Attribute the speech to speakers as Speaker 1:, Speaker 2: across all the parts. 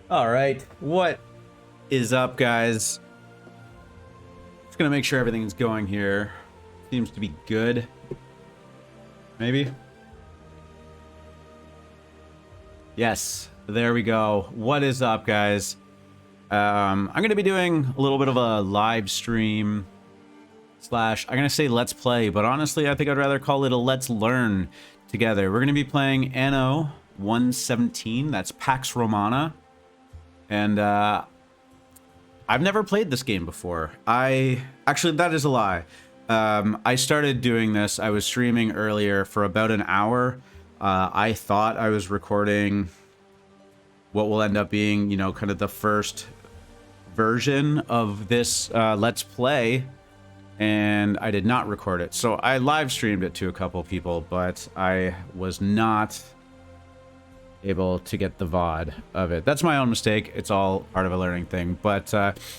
Speaker 1: All right, what is up, guys? Just gonna make sure everything's going here. Seems to be good. Maybe. Yes, there we go. What is up, guys? I'm gonna be doing a little bit of a live stream slash, I'm gonna say let's play, but honestly, I think I'd rather call it a let's learn together. We're gonna be playing Anno 117. That's Pax Romana. And I've never played this game before. Actually, that is a lie. I started doing this. I was streaming earlier for about an hour. I thought I was recording what will end up being, you know, kind of the first version of this Let's Play. And I did not record it. So I live streamed it to a couple people, but I was not able to get the VOD of it. That's my own mistake. It's all part of a learning thing. But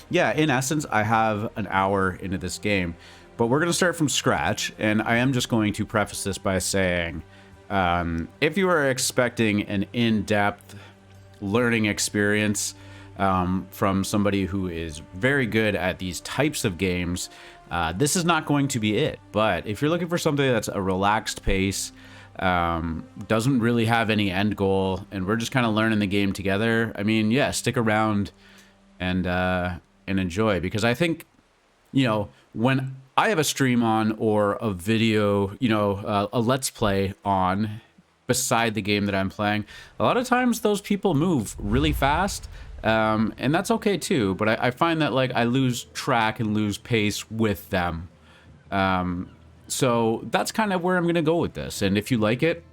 Speaker 1: yeah, in essence, I have an hour into this game. But we're going to start from scratch. And I am just going to preface this by saying, if you are expecting an in-depth learning experience from somebody who is very good at these types of games, this is not going to be it. But if you're looking for something that's a relaxed pace, doesn't really have any end goal, and we're just kind of learning the game together, I mean, yeah, stick around and enjoy, because I think, you know, when I have a stream on or a video, you know, a let's play on beside the game that I'm playing, a lot of times those people move really fast, and that's okay too, but I find that, like, I lose track and lose pace with them. So that's kind of where I'm going to go with this. And if you like it,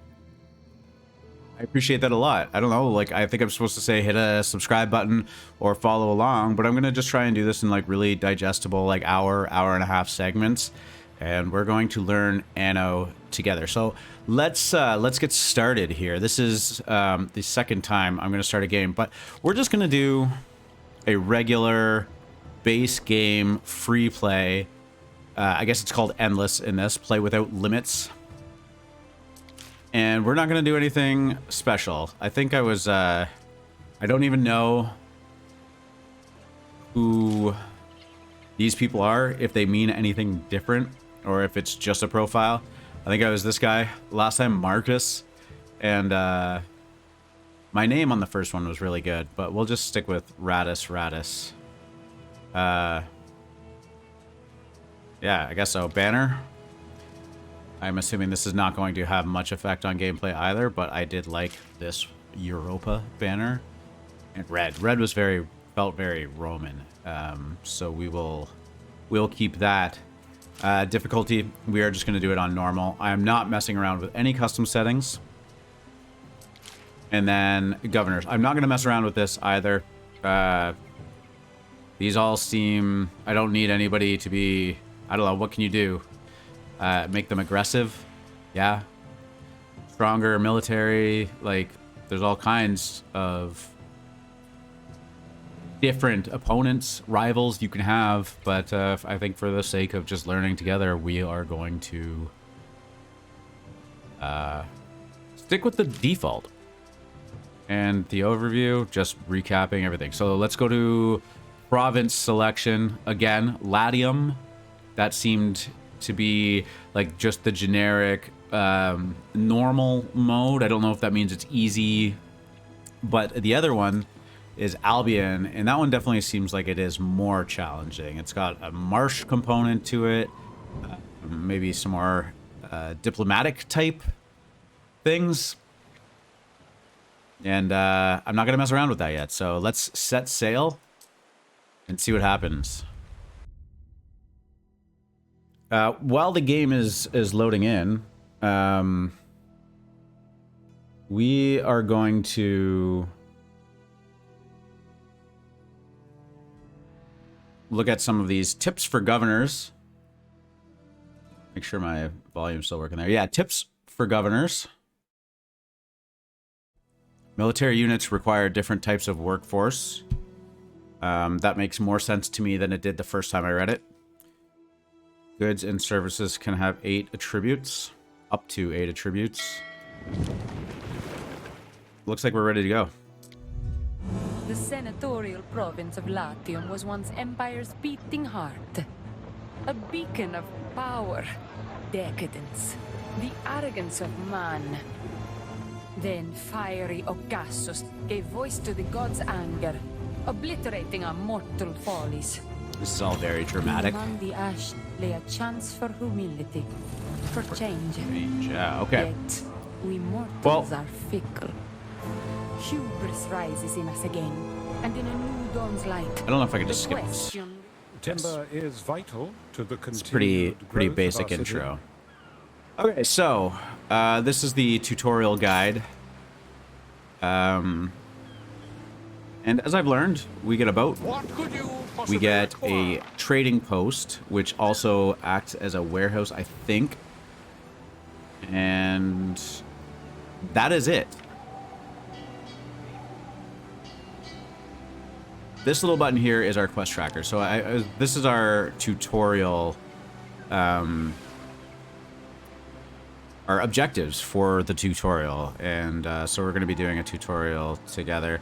Speaker 1: I appreciate that a lot. I don't know, like, I think I'm supposed to say hit a subscribe button or follow along, but I'm going to just try and do this in, like, really digestible, like, hour and a half segments. And we're going to learn Anno together. So let's get started here. This is the second time I'm going to start a game, but we're just going to do a regular base game free play. I guess it's called endless in this, play without limits. And we're not going to do anything special. I think I was, I don't even know who these people are, if they mean anything different, or if it's just a profile. I think I was this guy last time, Marcus. And my name on the first one was really good, but we'll just stick with Radis. Yeah, I guess so. Banner. I'm assuming this is not going to have much effect on gameplay either, but I did like this Europa banner. And red. Red was felt very Roman. So we'll keep that. Difficulty, we are just going to do it on normal. I am not messing around with any custom settings. And then governors. I'm not going to mess around with this either. These all seem... I don't need anybody to be... I don't know, what can you do? Make them aggressive? Yeah. Stronger military, like, there's all kinds of different opponents, rivals you can have, but I think for the sake of just learning together, we are going to stick with the default. And the overview, just recapping everything. So let's go to province selection. Again, Latium. That seemed to be like just the generic normal mode. I don't know if that means it's easy, but the other one is Albion, and that one definitely seems like it is more challenging. It's got a marsh component to it, maybe some more diplomatic type things, and I'm not gonna mess around with that yet. So let's set sail and see what happens. While the game is loading in, we are going to look at some of these tips for governors. Make sure my volume's still working there. Yeah, tips for governors. Military units require different types of workforce. That makes more sense to me than it did the first time I read it. Goods and services can have 8 attributes. Up to 8 attributes. Looks like we're ready to go.
Speaker 2: The senatorial province of Latium was once Empire's beating heart. A beacon of power, decadence, the arrogance of man. Then fiery Ocassus gave voice to the gods' anger, obliterating our mortal follies.
Speaker 1: This is all very dramatic.
Speaker 2: Among the ash lay a chance for humility, for change.
Speaker 1: Yeah, okay.
Speaker 2: Yet we mortals are fickle. Hubris rises in us again, and in a new dawn's light.
Speaker 1: I don't know if I can just skip this.
Speaker 3: Timber is vital to the
Speaker 1: It's pretty basic intro. Okay, so this is the tutorial guide. And as I've learned, we get a boat. We get a trading post, which also acts as a warehouse, I think. And that is it. This little button here is our quest tracker. So this is our tutorial, our objectives for the tutorial. And so we're going to be doing a tutorial together.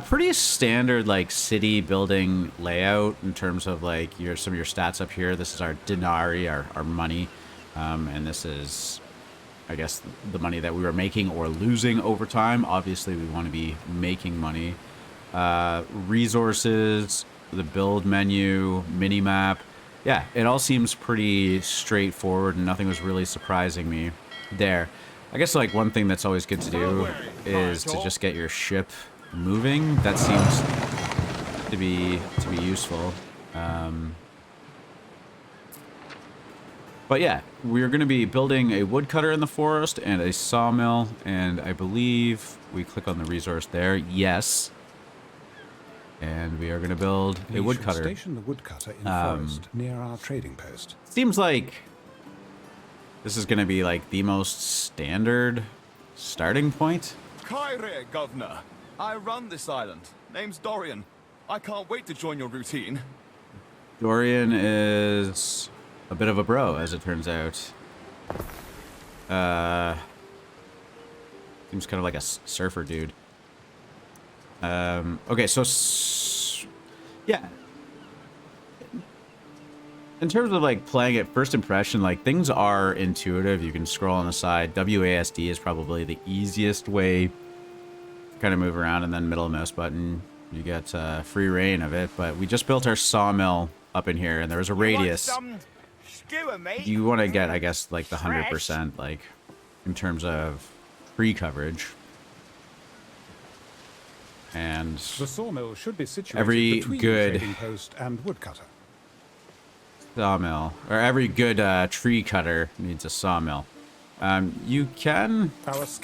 Speaker 1: Pretty standard like city building layout in terms of like some of your stats up here. This is our denarii, our money. And this is, I guess, the money that we were making or losing over time. Obviously, we want to be making money. Resources, the build menu, mini-map. Yeah, it all seems pretty straightforward and nothing was really surprising me there. I guess like one thing that's always good to do is to just get your ship moving. That seems to be useful. But yeah, we're going to be building a woodcutter in the forest and a sawmill, and I believe we click on the resource there. Yes. And we are going to build a woodcutter.
Speaker 3: Station the woodcutter in forest near our trading post.
Speaker 1: Seems like this is going to be like the most standard starting point.
Speaker 4: Kyrie, Governor. I run this island. Name's Dorian. I can't wait to join your routine.
Speaker 1: Dorian is a bit of a bro, as it turns out. Seems kind of like a surfer dude. Okay, so yeah. In terms of like playing it, first impression, like things are intuitive. You can scroll on the side. WASD is probably the easiest way to kind of move around, and then middle mouse button, you get free reign of it. But we just built our sawmill up in here, and there was a radius. You want to get, I guess, like the 100%, like in terms of tree coverage. And
Speaker 3: the sawmill should be situated
Speaker 1: every
Speaker 3: between
Speaker 1: good
Speaker 3: the trading post and woodcutter.
Speaker 1: Sawmill, or every good tree cutter needs a sawmill. You can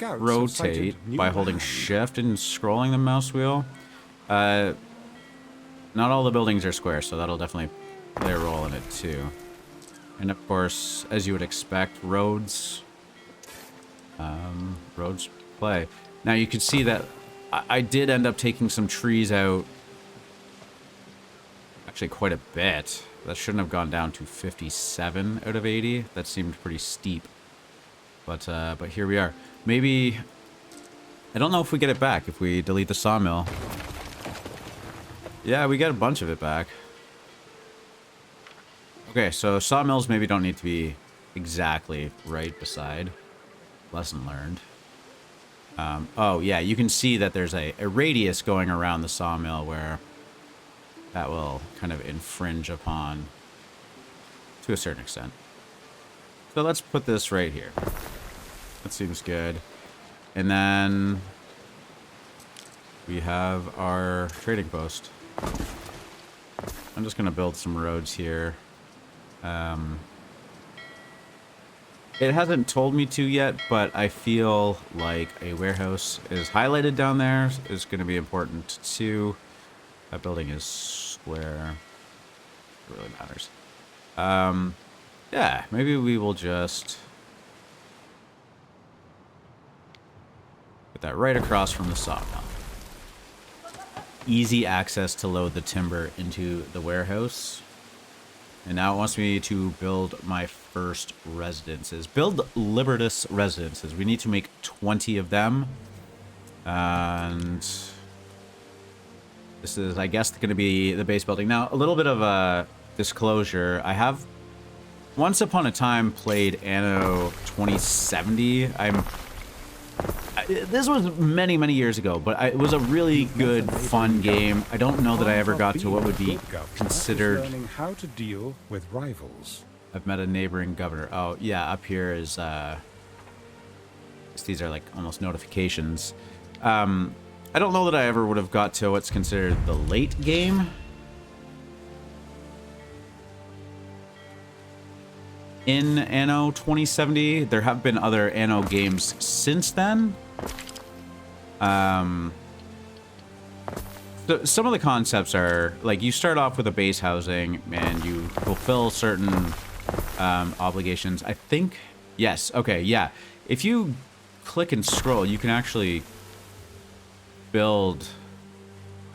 Speaker 1: rotate by holding shift and scrolling the mouse wheel. Not all the buildings are square, so that'll definitely play a role in it too. And of course, as you would expect, roads play. Now you can see that I did end up taking some trees out. Actually, quite a bit. That shouldn't have gone down to 57 out of 80. That seemed pretty steep. But here we are. Maybe, I don't know if we get it back if we delete the sawmill. Yeah, we get a bunch of it back. Okay, so sawmills maybe don't need to be exactly right beside. Lesson learned. Oh, yeah, you can see that there's a radius going around the sawmill where that will kind of infringe upon to a certain extent. So let's put this right here. That seems good. And then we have our trading post. I'm just going to build some roads here. It hasn't told me to yet, but I feel like a warehouse is highlighted down there is going to be important too. That building is square. It really matters. Yeah, maybe we will just put that right across from the sawmill. Easy access to load the timber into the warehouse. And now it wants me to build my first residences. Build Libertas residences. We need to make 20 of them. And This is, I guess, going to be the base building. Now, a little bit of a disclosure. I have, once upon a time, played Anno 2070. This was many, many years ago, but it was a really good, fun game. I don't know that I ever got to what would be considered...
Speaker 3: Learning how to deal with rivals.
Speaker 1: I've met a neighboring governor. Oh, yeah, up here is... these are like almost notifications. I don't know that I ever would have got to what's considered the late game. In Anno 2070, there have been other Anno games since then. So some of the concepts are, like, you start off with a base housing and you fulfill certain obligations. I think, yes, okay, yeah. If you click and scroll, you can actually build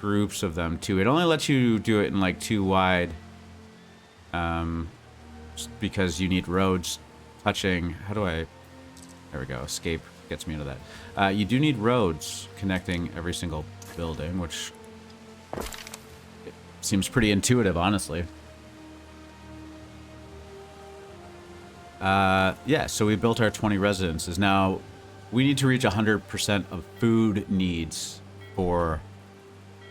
Speaker 1: groups of them too. It only lets you do it in like 2 wide, because you need roads touching. How do I? There we go. Escape gets me into that. You do need roads connecting every single building, which seems pretty intuitive, honestly. Yeah. So we built our 20 residences. Now we need to reach 100% of food needs for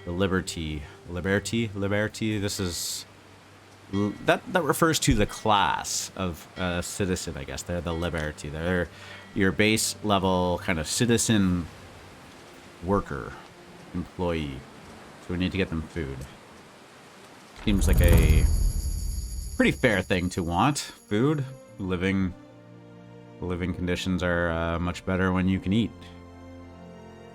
Speaker 1: the liberty. This is that refers to the class of citizen, I guess. They're the liberty. They're your base level kind of citizen worker employee. So we need to get them food. Seems like a pretty fair thing to want. Food, living conditions are much better when you can eat.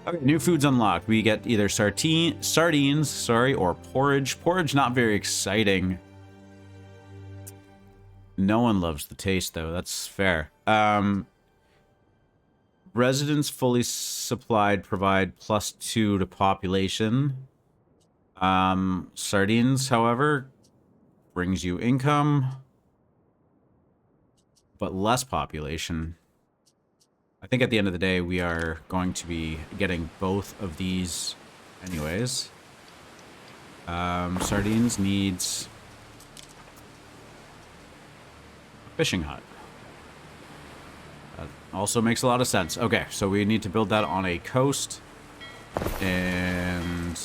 Speaker 1: Okay, new foods unlocked. We get either sardines, or porridge. Porridge, not very exciting. No one loves the taste, though. That's fair. Residents fully supplied provide +2 to population. Sardines, however, brings you income, but less population. I think at the end of the day, we are going to be getting both of these anyways. Sardines needs a fishing hut. That also makes a lot of sense. Okay, so we need to build that on a coast. And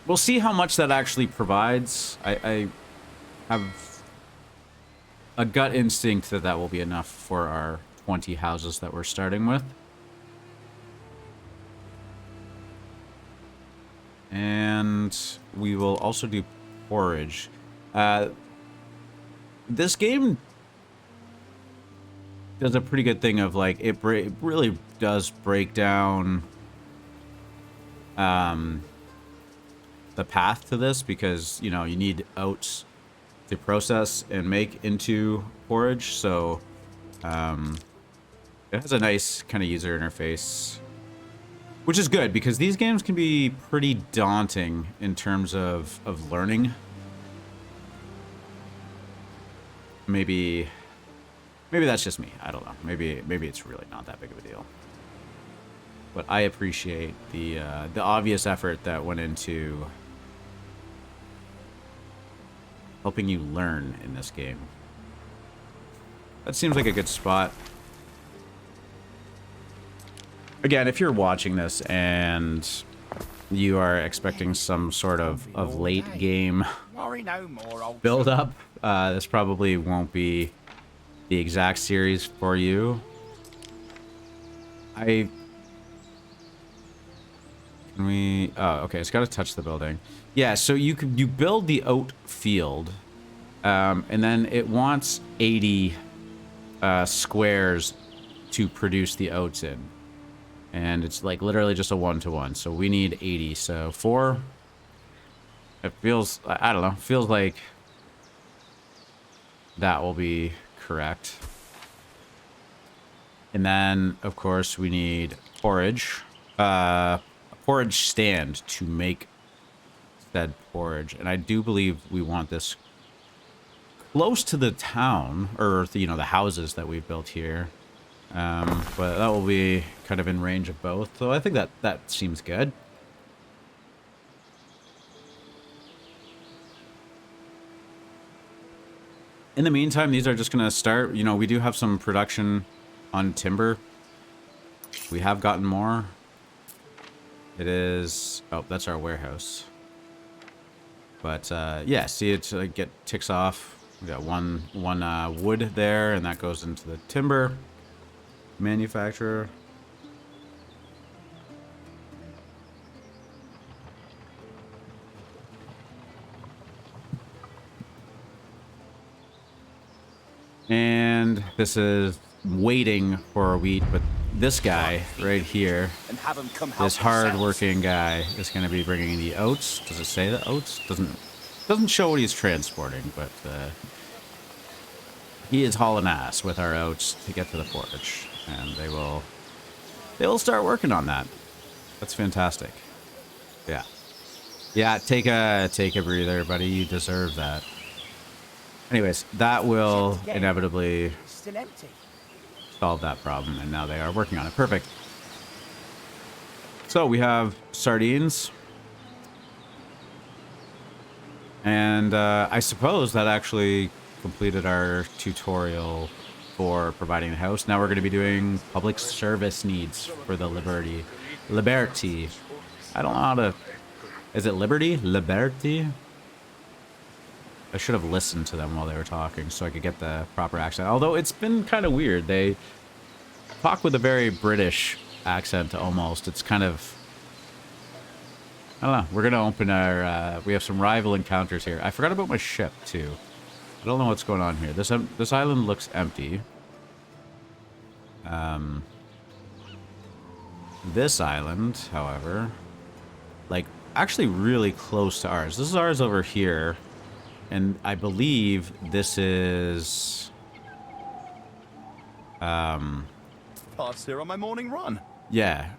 Speaker 1: we'll see how much that actually provides. I have a gut instinct that that will be enough for our 20 houses that we're starting with. And we will also do porridge. This game does a pretty good thing of, like, it really does break down the path to this, because, you know, you need oats to process and make into porridge. So it has a nice kind of user interface, which is good, because these games can be pretty daunting in terms of learning. Maybe that's just me. I don't know. Maybe it's really not that big of a deal. But I appreciate the obvious effort that went into helping you learn in this game. That seems like a good spot. Again, if you're watching this and you are expecting some sort of late game build up, this probably won't be the exact series for you. Oh, okay, it's got to touch the building. Yeah, so you build the oat field, and then it wants 80 squares to produce the oats in. And it's like literally just a 1-to-1. So we need 80. So 4. It feels, I don't know, feels like that will be correct. And then, of course, we need porridge. A porridge stand to make said porridge. And I do believe we want this close to the town, or, you know, the houses that we've built here. But that will be kind of in range of both. So I think that seems good. In the meantime, these are just going to start. You know, we do have some production on timber. We have gotten more. It is... Oh, that's our warehouse. But, yeah, see it ticks off. We got one wood there, and that goes into the timber manufacturer. And this is waiting for wheat, but this guy right here, this hard-working guy, is going to be bringing the oats. Does it say the oats? Doesn't show what he's transporting, but he is hauling ass with our oats to get to the forge, and they will start working on that. That's fantastic. Yeah. Take a breather, buddy. You deserve that. Anyways, that will inevitably solve that problem, and now they are working on it. Perfect. So we have sardines. And I suppose that actually completed our tutorial for providing the house. Now we're going to be doing public service needs for the Liberty. I don't know how to... Is it Liberty? Liberty? I should have listened to them while they were talking so I could get the proper accent. Although it's been kind of weird. They talk with a very British accent almost. It's kind of... I don't know. We're going to open our... we have some rival encounters here. I forgot about my ship, too. I don't know what's going on here. This island looks empty. This island, however... Like, actually really close to ours. This is ours over here. And I believe this is...
Speaker 4: Past here on my morning run.
Speaker 1: Yeah.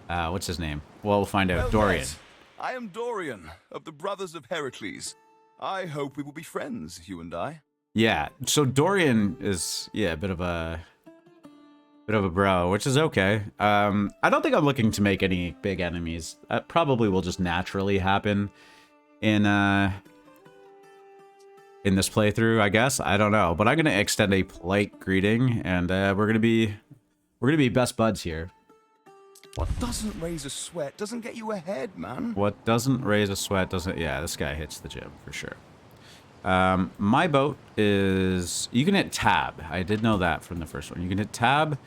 Speaker 1: What's his name? Well, we'll find out. Dorian.
Speaker 4: Yes. I am Dorian, of the Brothers of Heracles. I hope we will be friends, you and I.
Speaker 1: Yeah, so Dorian is, yeah, a bit of a bro, which is okay. I don't think I'm looking to make any big enemies. That probably will just naturally happen in this playthrough, I guess. I don't know, but I'm gonna extend a polite greeting, and we're gonna be best buds here.
Speaker 4: What doesn't raise a sweat doesn't get you ahead, man.
Speaker 1: What doesn't raise a sweat doesn't... Yeah, this guy hits the gym for sure. My boat is... You can hit tab. I did know that from the first one. You can hit tab,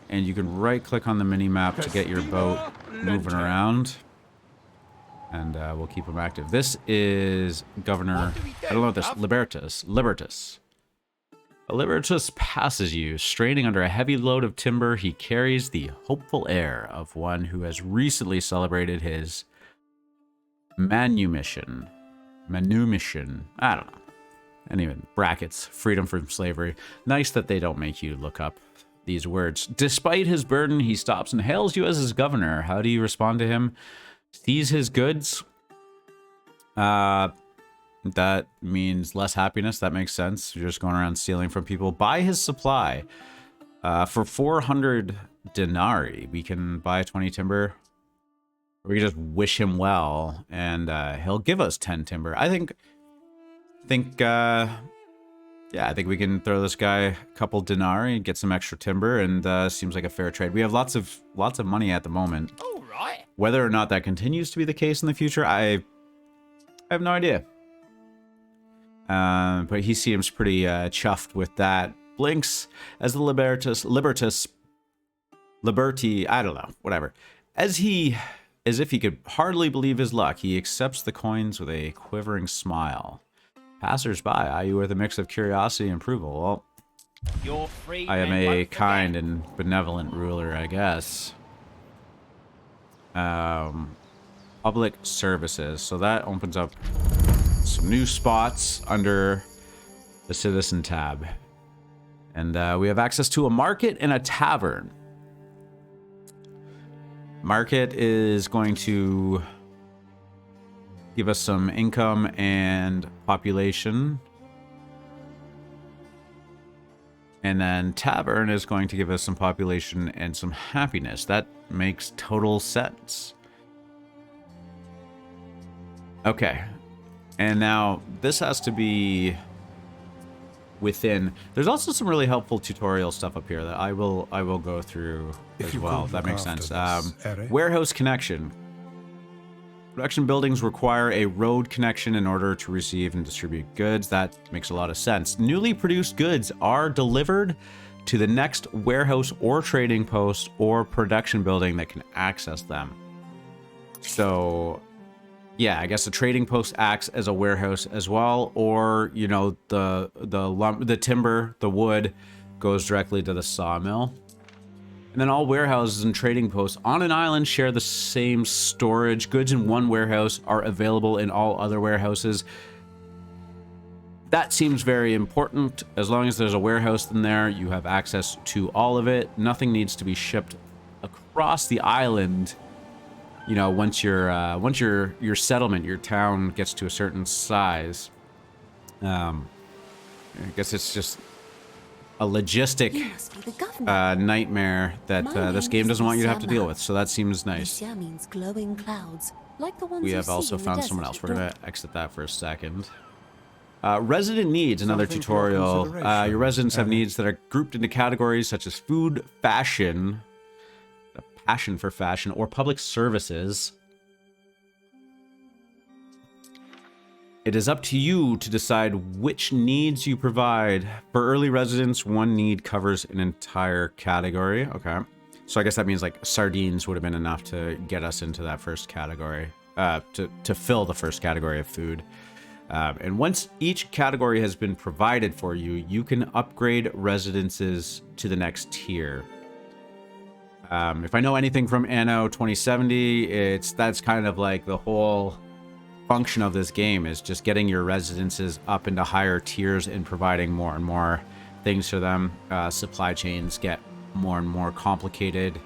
Speaker 1: and you can right-click on the mini-map to get your boat moving around. And we'll keep them active. This is Governor... I don't know what this... Libertas. Libertas passes you. Straining under a heavy load of timber, he carries the hopeful air of one who has recently celebrated his manumission. I don't know. Anyway, brackets. Freedom from slavery. Nice that they don't make you look up these words. Despite his burden, he stops and hails you as his governor. How do you respond to him? Seize his goods? That means less happiness. That makes sense. You're just going around stealing from people. Buy his supply. For 400 denarii, we can buy 20 timber. We can just wish him well, and he'll give us 10 timber. I think we can throw this guy a couple denarii and get some extra timber, and seems like a fair trade. We have lots of money at the moment.
Speaker 5: All right.
Speaker 1: Whether or not that continues to be the case in the future, I have no idea. But he seems pretty chuffed with that. Blinks as the Liberty, I don't know, whatever. As if he could hardly believe his luck, he accepts the coins with a quivering smile. Passers-by eye you with a mix of curiosity and approval. Well,
Speaker 5: You're free.
Speaker 1: I am a kind and benevolent ruler, I guess. Public services. So that opens up some new spots under the citizen tab. And we have access to a market and a tavern. Market is going to give us some income and population. And then tavern is going to give us some population and some happiness. That makes total sense. Okay. And now this has to be within. There's also some really helpful tutorial stuff up here that I will go through
Speaker 3: If
Speaker 1: as
Speaker 3: you
Speaker 1: well.
Speaker 3: could
Speaker 1: If that
Speaker 3: look
Speaker 1: makes
Speaker 3: after
Speaker 1: sense.
Speaker 3: this, Eric.
Speaker 1: Warehouse connection. Production buildings require a road connection in order to receive and distribute goods. That makes a lot of sense. Newly produced goods are delivered to the next warehouse or trading post or production building that can access them. So, yeah, I guess the trading post acts as a warehouse as well, or you know, the timber, the wood, goes directly to the sawmill. And then all warehouses and trading posts on an island share the same storage. Goods in one warehouse are available in all other warehouses. That seems very important. As long as there's a warehouse in there, you have access to all of it. Nothing needs to be shipped across the island. You know, once your settlement, your town gets to a certain size. I guess it's just a logistic
Speaker 5: You must be the governor.
Speaker 1: nightmare that
Speaker 5: My
Speaker 1: this
Speaker 5: name
Speaker 1: game
Speaker 5: is
Speaker 1: doesn't want you to have to deal
Speaker 5: Lucia
Speaker 1: with. So that seems nice.
Speaker 5: Lucia means glowing clouds, like the ones
Speaker 1: We
Speaker 5: you
Speaker 1: have
Speaker 5: see
Speaker 1: also
Speaker 5: in the
Speaker 1: found someone
Speaker 5: desert
Speaker 1: else. We're
Speaker 5: at
Speaker 1: going
Speaker 5: dawn.
Speaker 1: to exit that for a second. Resident needs, another
Speaker 3: Something for your
Speaker 1: tutorial.
Speaker 3: consideration,
Speaker 1: Your residents have
Speaker 3: Annie.
Speaker 1: needs that are grouped into categories such as food, fashion, a passion for fashion, or public services. It is up to you to decide which needs you provide. For early residents, one need covers an entire category. Okay. So I guess that means like sardines would have been enough to get us into that first category, to fill the first category of food. And once each category has been provided for you, you can upgrade residences to the next tier. If I know anything from Anno 2070, that's kind of like the whole function of this game is just getting your residences up into higher tiers and providing more and more things for them. Supply chains get more and more complicated,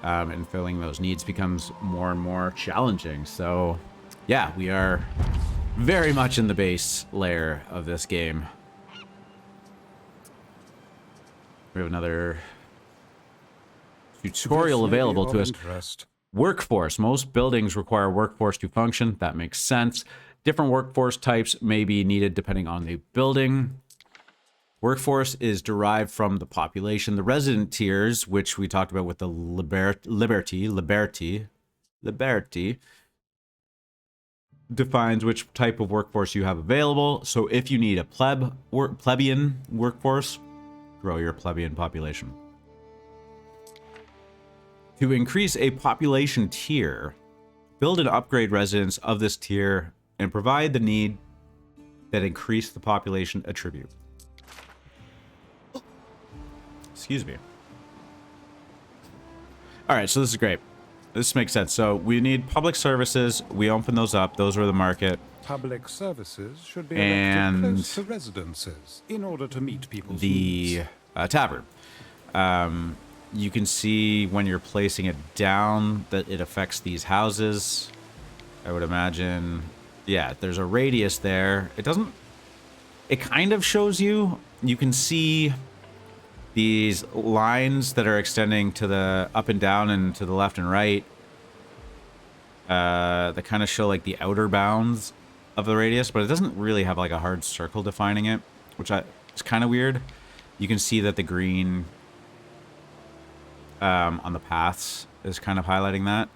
Speaker 1: and filling those needs becomes more and more challenging. So, yeah, we are very much in the base layer of this game. We have another tutorial
Speaker 3: This may be
Speaker 1: available
Speaker 3: of
Speaker 1: to us.
Speaker 3: interest.
Speaker 1: Workforce. Most buildings require workforce to function. That makes sense. Different workforce types may be needed depending on the building. Workforce is derived from the population. The resident tiers, which we talked about with the liberty, defines which type of workforce you have available. So if you need a plebeian workforce, grow your plebeian population. To increase a population tier, build and upgrade residents of this tier and provide the need that increase the population attribute. Excuse me. All right, so this is great. This makes sense. So we need public services. We open those up. Those are the market.
Speaker 3: Public services should be
Speaker 1: And
Speaker 3: erected close to residences in order to meet people's
Speaker 1: The
Speaker 3: needs.
Speaker 1: tavern. You can see when you're placing it down that it affects these houses. I would imagine, yeah, there's a radius there. It kind of shows you. You can see these lines that are extending to the up and down and to the left and right. That kind of show like the outer bounds of the radius, but it doesn't really have like a hard circle defining it, which it's kind of weird. You can see that the green on the paths is kind of highlighting that.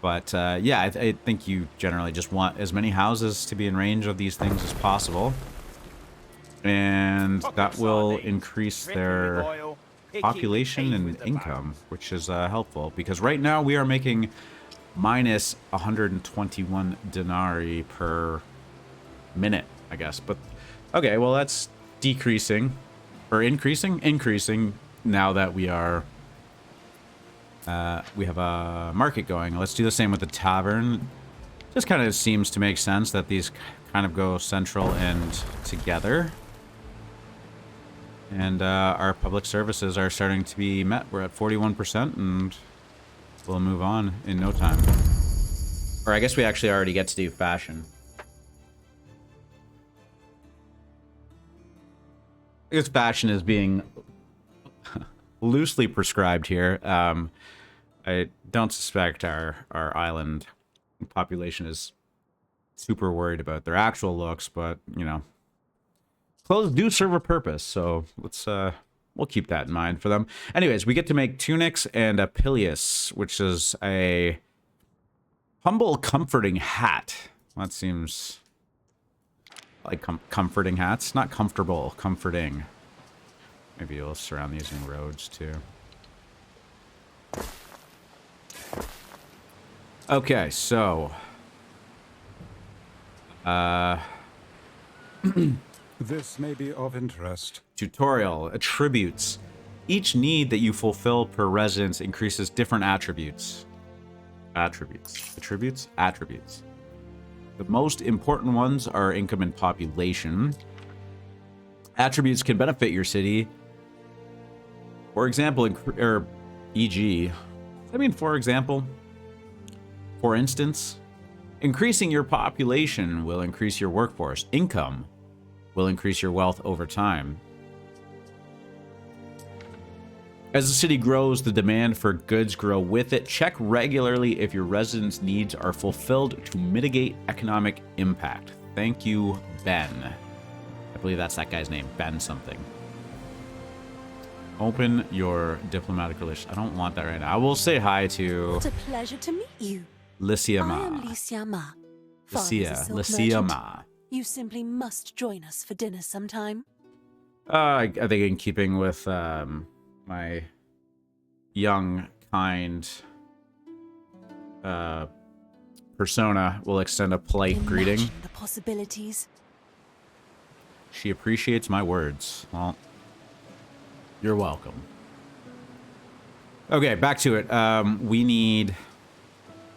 Speaker 1: But yeah, I think you generally just want as many houses to be in range of these things as possible. And that will increase their population and income, which is helpful. Because right now we are making minus 121 denarii per minute, I guess. But, okay, well, that's decreasing. Or increasing? Increasing now that we are... we have a market going. Let's do the same with the tavern. Just kind of seems to make sense that these kind of go central and together. And our public services are starting to be met. We're at 41%, and we'll move on in no time. Or I guess we actually already get to do fashion. I guess fashion is being loosely prescribed here. I don't suspect our island population is super worried about their actual looks, but, you know, clothes do serve a purpose, so let's we'll keep that in mind for them. Anyways, we get to make tunics and a pileus, which is a humble, comforting hat. That seems like comforting hats, not comfortable, comforting. Maybe we'll surround these in roads too. Okay, so
Speaker 3: This may be of interest.
Speaker 1: tutorial, attributes. Each need that you fulfill per residence increases different attributes. Attributes? Attributes. The most important ones are income and population. Attributes can benefit your city. For example, e.g. I mean, for example, for instance, increasing your population will increase your workforce. Income will increase your wealth over time. As the city grows, the demand for goods grow with it. Check regularly if your residents' needs are fulfilled to mitigate economic impact. Thank you, Ben. I believe that's that guy's name, Ben something. Open your diplomatic relations. I don't want that right now. I will say hi to
Speaker 5: What a pleasure to meet you.
Speaker 1: Lycia
Speaker 5: I am
Speaker 1: Ma.
Speaker 5: Lycia Ma.
Speaker 1: Lycia Ma.
Speaker 5: You simply must join us for dinner sometime.
Speaker 1: I think in keeping with my young, kind persona, will extend a polite greeting.
Speaker 5: Imagine the possibilities.
Speaker 1: She appreciates my words. Well, you're welcome. Okay, back to it. We need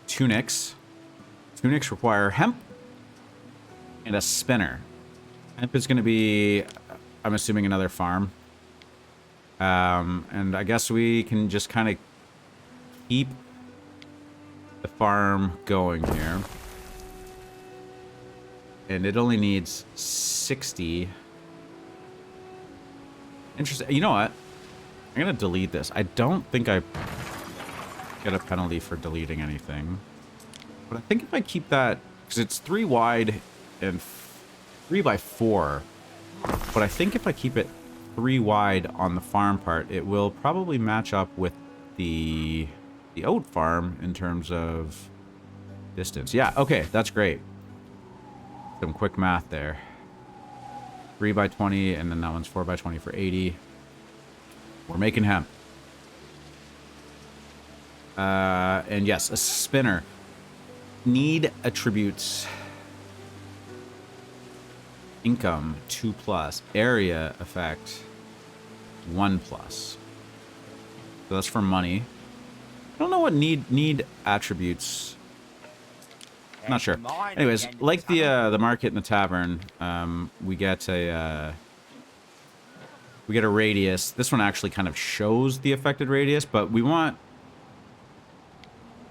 Speaker 1: tunics. Tunics require hemp and a spinner. Hemp is going to be, I'm assuming, another farm. And I guess we can just kind of keep the farm going here. And it only needs 60. Interesting. You know what? I'm going to delete this. I don't think I get a penalty for deleting anything. But I think if I keep that, because it's 3 wide and 3 by 4. But I think if I keep it 3 wide on the farm part, it will probably match up with the oat farm in terms of distance. Yeah, okay, that's great. Some quick math there. 3 by 20, and then that one's 4 by 20 for 80. We're making hemp. And yes, a spinner. Need attributes. Income 2+. Area effect 1+. So that's for money. I don't know what need attributes. I'm not sure. Anyways, like the market and the tavern, we get a radius. This one actually kind of shows the affected radius, but we want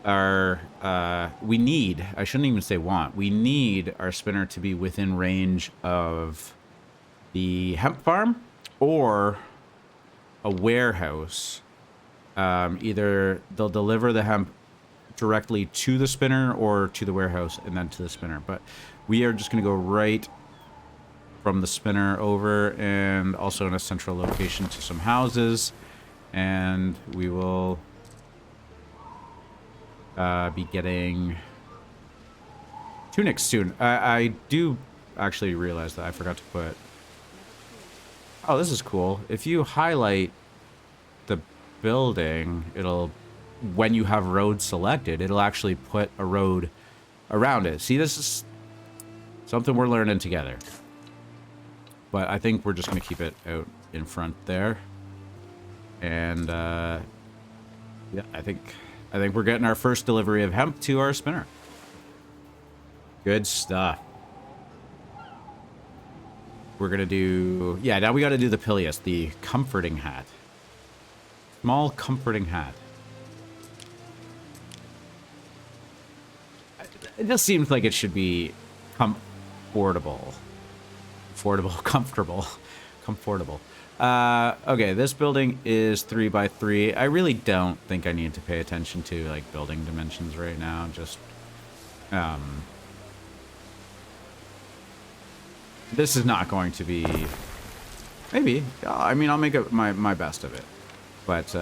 Speaker 1: our we need, I shouldn't even say want, we need our spinner to be within range of the hemp farm or a warehouse. Either they'll deliver the hemp directly to the spinner or to the warehouse and then to the spinner. But we are just going to go right from the spinner over and also in a central location to some houses. And we will be getting tunics soon. I do actually realize that I forgot to put... Oh, this is cool. If you highlight the building, it'll... When you have road selected, it'll actually put a road around it. See, this is something we're learning together. But I think we're just going to keep it out in front there. And, yeah, I think we're getting our first delivery of hemp to our spinner. Good stuff. We're going to do... Yeah, now we got to do the pileus, the comforting hat. Small comforting hat. It just seems like it should be comfortable. Comfortable. Okay, this building is 3 by 3. I really don't think I need to pay attention to like building dimensions right now. Just this is not going to be Maybe. I mean, I'll make it my best of it. But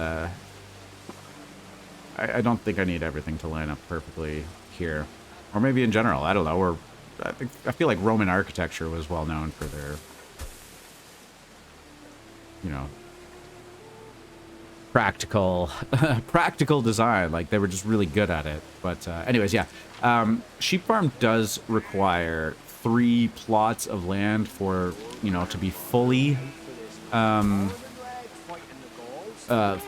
Speaker 1: I don't think I need everything to line up perfectly here. Or maybe in general. I don't know. Or I feel like Roman architecture was well known for their, you know, practical design. Like, they were just really good at it. But anyways, yeah. Sheep farm does require 3 plots of land for, you know, to be fully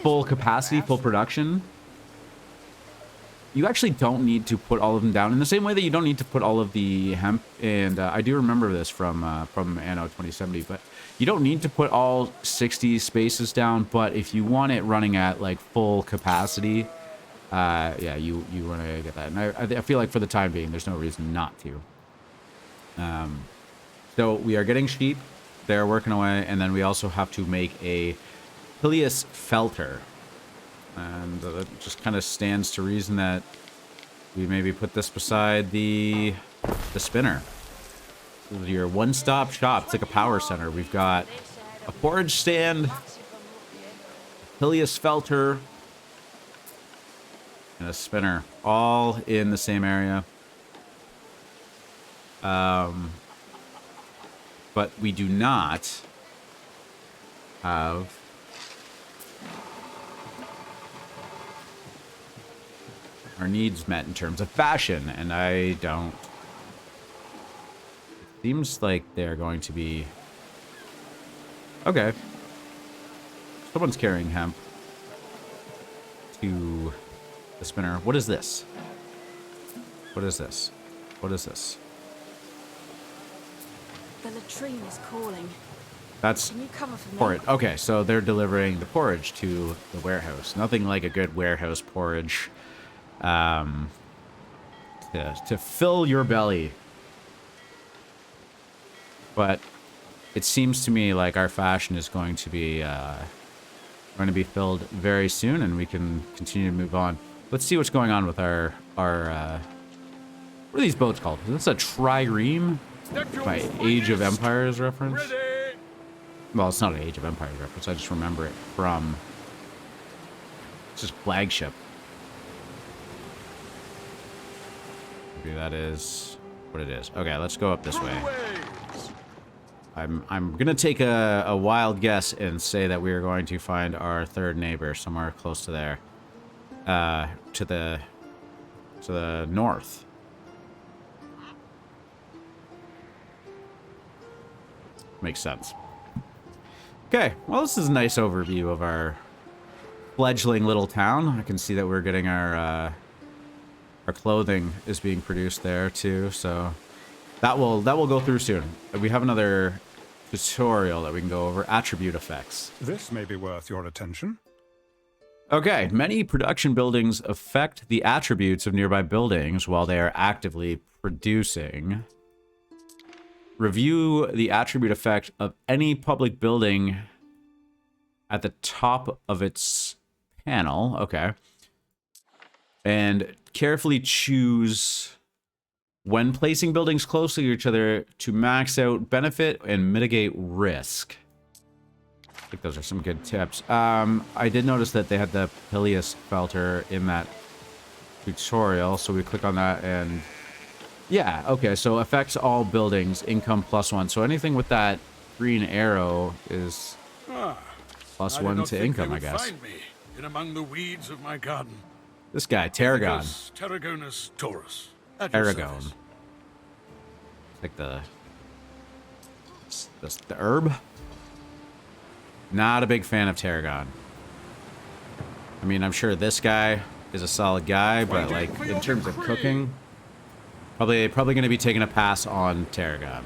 Speaker 1: full capacity, full production. You actually don't need to put all of them down in the same way that you don't need to put all of the hemp. And I do remember this from Anno 2070, but you don't need to put all 60 spaces down. But if you want it running at like full capacity, yeah, you want to get that. And I feel like for the time being, there's no reason not to. So we are getting sheep. They're working away. And then we also have to make a Pilius Felter. And it just kind of stands to reason that we maybe put this beside the spinner. This is your one-stop shop. It's like a power center. We've got a forage stand, Pilius Felter, and a spinner, all in the same area. But we do not have our needs met in terms of fashion, and I don't. It seems like they're going to be okay. Someone's carrying hemp to the spinner. What is this? What is this? What is this?
Speaker 5: The latrine is calling.
Speaker 1: That's
Speaker 5: Can you cover for me?
Speaker 1: porridge. Okay, so they're delivering the porridge to the warehouse. Nothing like a good warehouse porridge. To fill your belly. But it seems to me like our fashion is going to be filled very soon, and we can continue to move on. Let's see what's going on with our what are these boats called? Is this a trireme? My Age of Empires reference? Well, it's not an Age of Empires reference. I just remember it from. It's just flagship. Maybe that is what it is. Okay, let's go up this way. I'm gonna take a wild guess and say that we are going to find our third neighbor somewhere close to there. To the north. Makes sense. Okay, well, this is a nice overview of our fledgling little town. I can see that we're getting our clothing is being produced there too, so that will go through soon. We have another tutorial that we can go over. Attribute effects.
Speaker 3: This may be worth your attention.
Speaker 1: Okay, many production buildings affect the attributes of nearby buildings while they are actively producing. Review the attribute effect of any public building at the top of its panel. Okay. And carefully choose when placing buildings close to each other to max out benefit and mitigate risk. I think those are some good tips. I did notice that they had the Pilius Felter in that tutorial, so we click on that and yeah, okay, so affects all buildings, income +1. So anything with that green arrow is +1 to income, I guess.
Speaker 6: Find me in among the weeds of my garden.
Speaker 1: This guy, Tarragon.
Speaker 6: Tarragonus Taurus.
Speaker 1: Tarragon. Like the herb. Not a big fan of tarragon. I mean, I'm sure this guy is a solid guy, but like in terms of cooking, probably going to be taking a pass on tarragon.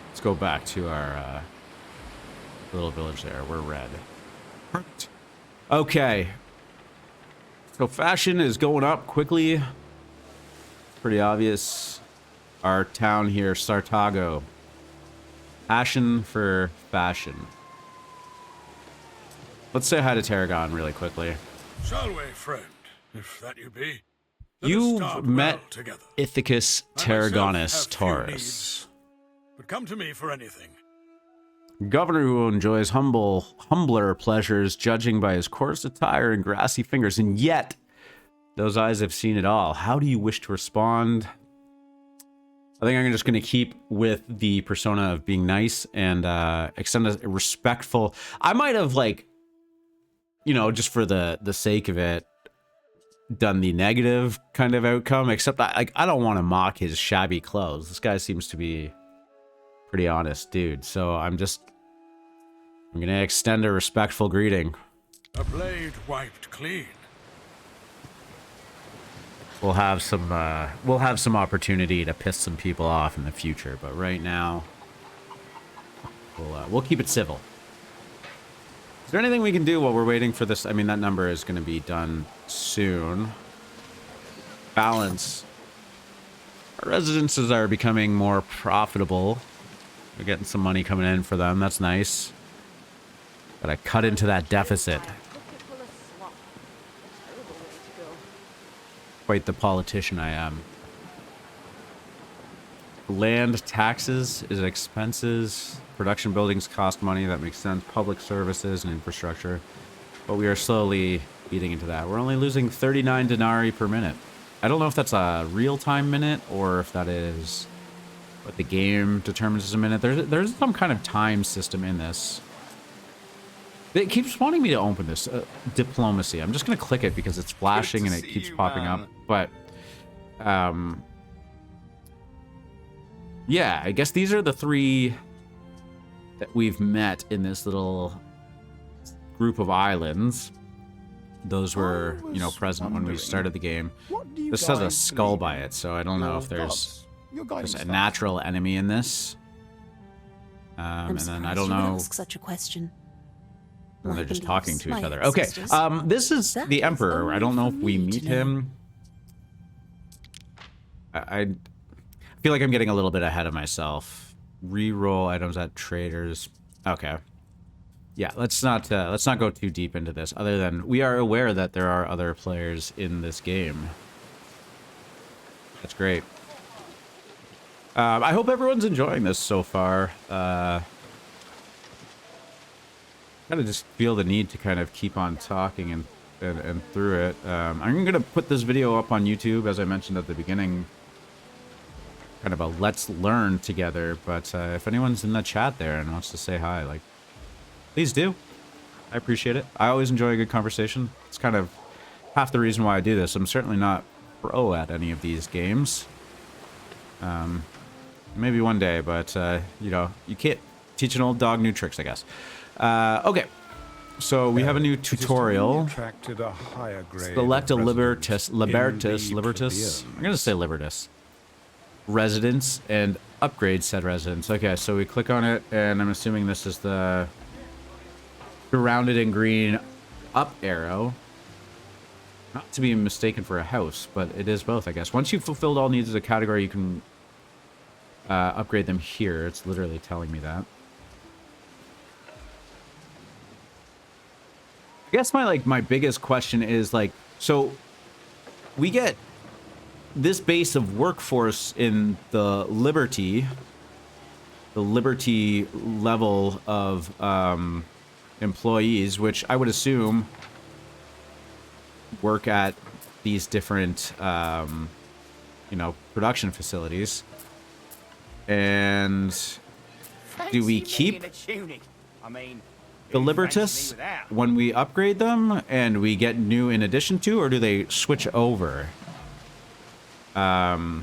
Speaker 1: Let's go back to our little village there. We're red. Perfect. Okay. So fashion is going up quickly. Pretty obvious. Our town here, Sartago. Passion for fashion. Let's say hi to Tarragon really quickly.
Speaker 6: Shall we, friend, if that you be? Let us
Speaker 1: You've
Speaker 6: start
Speaker 1: met
Speaker 6: well together.
Speaker 1: Ithacus
Speaker 6: I myself
Speaker 1: Tarragonus
Speaker 6: have few
Speaker 1: Taurus.
Speaker 6: needs, but come to me for anything.
Speaker 1: Governor who enjoys humbler pleasures, judging by his coarse attire and grassy fingers, and yet those eyes have seen it all. How do you wish to respond? I think I'm just going to keep with the persona of being nice and extend a respectful... I might have, like, you know, just for the sake of it, done the negative kind of outcome, except I don't want to mock his shabby clothes. This guy seems to be pretty honest dude, so I'm going to extend a respectful greeting.
Speaker 6: A blade wiped clean.
Speaker 1: We'll have some opportunity to piss some people off in the future, but right now we'll keep it civil. Is there anything we can do while we're waiting for this? I mean, that number is going to be done soon. Balance. Our residences are becoming more profitable. We're getting some money coming in for them. That's nice. Gotta cut into that deficit. Quite the politician I am. Land taxes is expenses. Production buildings cost money. That makes sense. Public services and infrastructure. But we are slowly eating into that. We're only losing 39 denarii per minute. I don't know if that's a real-time minute or if that is what the game determines as a minute. There's some kind of time system in this. It keeps wanting me to open this. Diplomacy. I'm just going to click it because it's flashing and it keeps popping up. But, yeah, I guess these are the three that we've met in this little group of islands. Those were, you know, present when we started the game. This has a skull by it, so I don't know if there's a natural enemy in this. And then I don't know.
Speaker 5: Ask such a question.
Speaker 1: And they're just talking to each other. Okay, this is the Emperor. I don't know if we meet him. I feel like I'm getting a little bit ahead of myself. Reroll items at traders. Okay. Yeah, let's not go too deep into this. Other than we are aware that there are other players in this game. That's great. I hope everyone's enjoying this so far. Kind of just feel the need to kind of keep on talking and through it. I'm gonna put this video up on YouTube, as I mentioned at the beginning. Kind of a let's learn together. But if anyone's in the chat there and wants to say hi, like, please do. I appreciate it. I always enjoy a good conversation. It's kind of half the reason why I do this. I'm certainly not pro at any of these games. Maybe one day, but you know, you can't teach an old dog new tricks, I guess. Okay, so we have a new tutorial. Select a Libertas. I'm gonna say Libertas. Residence and upgrade said residence. Okay, so we click on it, and I'm assuming this is the surrounded in green up arrow. Not to be mistaken for a house, but it is both, I guess. Once you've fulfilled all needs as a category, you can upgrade them here. It's literally telling me that. I guess my biggest question is, like, so we get this base of workforce in the Liberty level of employees, which I would assume work at these different, you know, production facilities. And do we keep the Libertas when we upgrade them and we get new in addition to, or do they switch over? So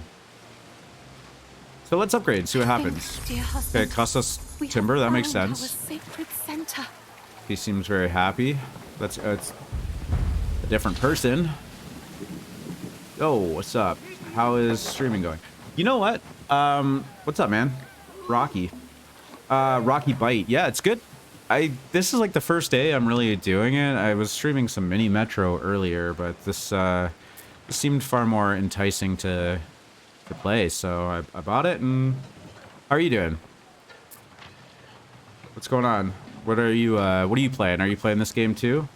Speaker 1: let's upgrade, see what happens. Okay, it costs us timber, that makes sense. He seems very happy. It's a different person. Oh, what's up? How is streaming going? You know what? What's up, man? Rocky. Rocky Bite. Yeah, it's good. This is like the first day I'm really doing it. I was streaming some mini Metro earlier, but this seemed far more enticing to play, so I bought it. And how are you doing? What's going on? What are you playing? Are you playing this game too?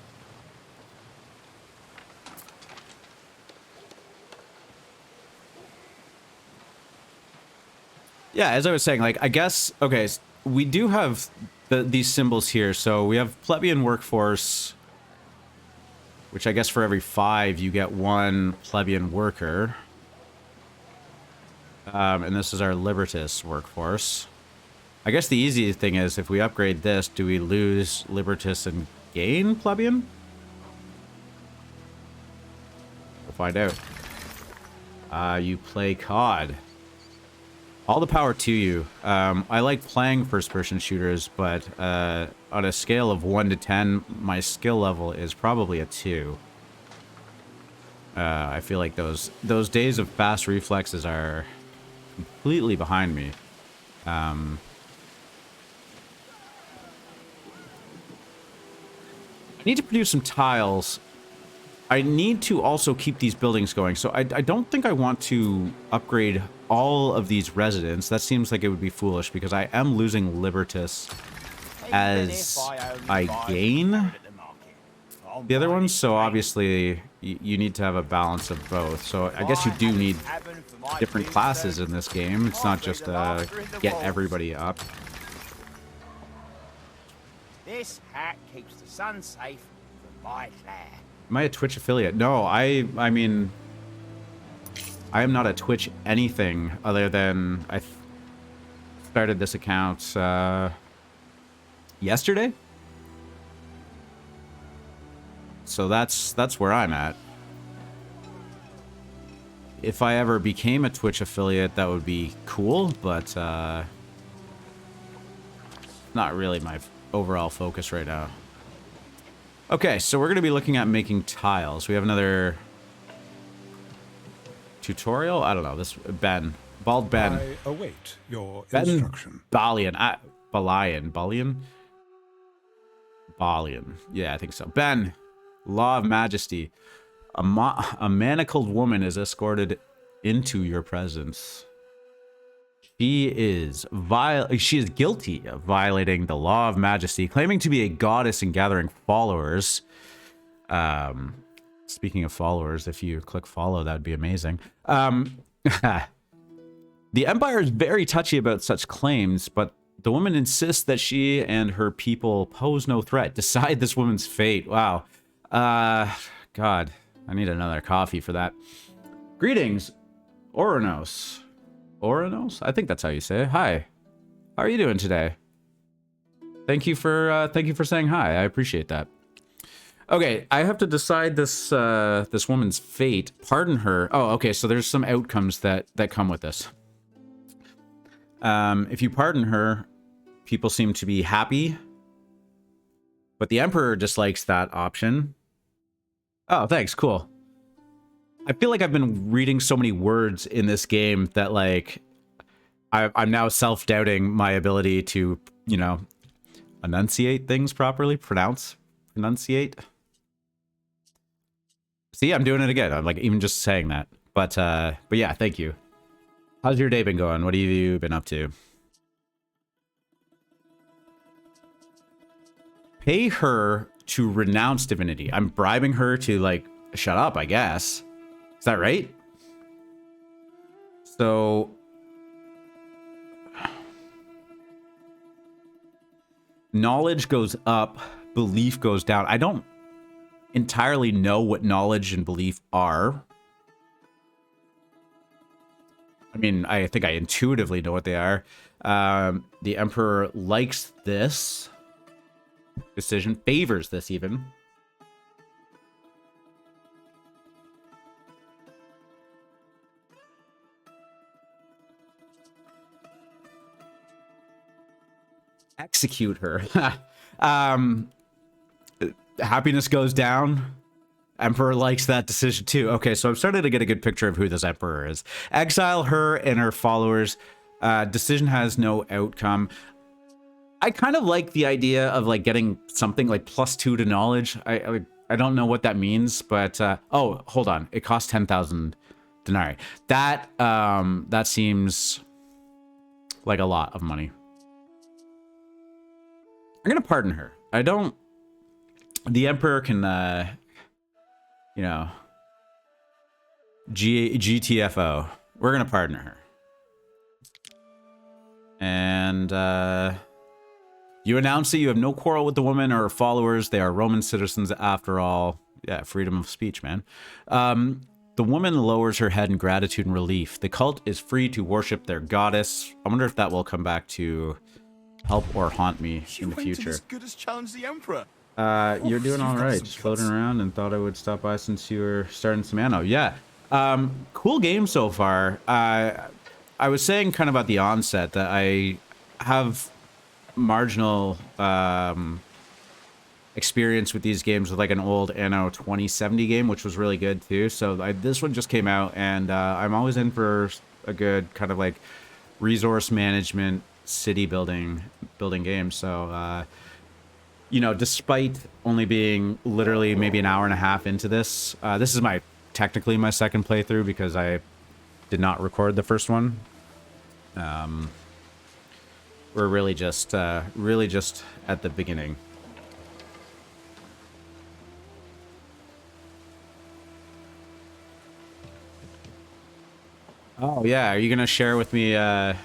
Speaker 1: Yeah, as I was saying, like, I guess, okay, we do have these symbols here. So we have plebeian workforce, which I guess for every 5 you get 1 plebeian worker. And this is our Libertas workforce. I guess the easy thing is if we upgrade this, do we lose Libertas and gain plebeian? We'll find out. You play COD. All the power to you. I like playing first-person shooters, but on a scale of 1 to 10, my skill level is probably a 2. I feel like those days of fast reflexes are completely behind me. I need to produce some tiles. I need to also keep these buildings going, so I don't think I want to upgrade all of these residents. That seems like it would be foolish, because I am losing Libertas as I gain the other ones, so obviously you need to have a balance of both. So I guess you do need different classes in this game. It's not just get everybody up.
Speaker 7: This hat keeps the sun safe from my flare.
Speaker 1: Am I a Twitch affiliate? No, I mean, I am not a Twitch anything other than I started this account yesterday. So that's where I'm at. If I ever became a Twitch affiliate, that would be cool, but not really my overall focus right now. Okay, so we're going to be looking at making tiles. We have another tutorial? I don't know. This Ben. Bald Ben.
Speaker 3: I await your
Speaker 1: Ben
Speaker 3: instruction.
Speaker 1: Balian. Balian? Yeah, I think so. Ben. Law of Majesty. A manacled woman is escorted into your presence. She is guilty of violating the law of majesty, claiming to be a goddess and gathering followers. Speaking of followers, if you click follow, that'd be amazing. The Empire is very touchy about such claims, but the woman insists that she and her people pose no threat. Decide this woman's fate. Wow. God, I need another coffee for that. Greetings, Oranos. Oranos? I think that's how you say it. Hi. How are you doing today? Thank you for saying hi. I appreciate that. Okay, I have to decide this this woman's fate. Pardon her. Oh, okay, so there's some outcomes that come with this. If you pardon her, people seem to be happy. But the Emperor dislikes that option. Oh, thanks. Cool. I feel like I've been reading so many words in this game that, like, I'm now self-doubting my ability to, you know, enunciate things properly. Pronunciate. See, I'm doing it again. I'm, like, even just saying that. But yeah, thank you. How's your day been going? What have you been up to? Pay her to renounce divinity. I'm bribing her to, like, shut up, I guess. Is that right? So knowledge goes up, belief goes down. I don't entirely know what knowledge and belief are. I mean, I think I intuitively know what they are. The Emperor likes this decision, favors this even. Execute her. Happiness goes down. Emperor likes that decision too. Okay, so I'm starting to get a good picture of who this Emperor is. Exile her and her followers. Decision has no outcome. I kind of like the idea of, like, getting something like +2 to knowledge. I don't know what that means, but oh, hold on. It costs 10,000 denarii. That seems like a lot of money. I'm gonna pardon her. I don't. The Emperor can, you know, GTFO. We're gonna pardon her. And you announce that you have no quarrel with the woman or her followers. They are Roman citizens after all. Yeah, freedom of speech, man. The woman lowers her head in gratitude and relief. The cult is free to worship their goddess. I wonder if that will come back to help or haunt me in the future.
Speaker 4: As good as challenge the Emperor.
Speaker 1: You're doing all
Speaker 4: you've got
Speaker 1: right.
Speaker 4: some
Speaker 1: Just floating
Speaker 4: guts.
Speaker 1: around and thought I would stop by since you were starting some Anno. Yeah. Cool game so far. I was saying kind of at the onset that I have marginal experience with these games with like an old Anno 2070 game, which was really good too. So this one just came out, and I'm always in for a good kind of like resource management, city building game. So you know, despite only being literally maybe an hour and a half into this, this is technically my second playthrough because I did not record the first one. We're really just at the beginning. Oh yeah, are you gonna share with me that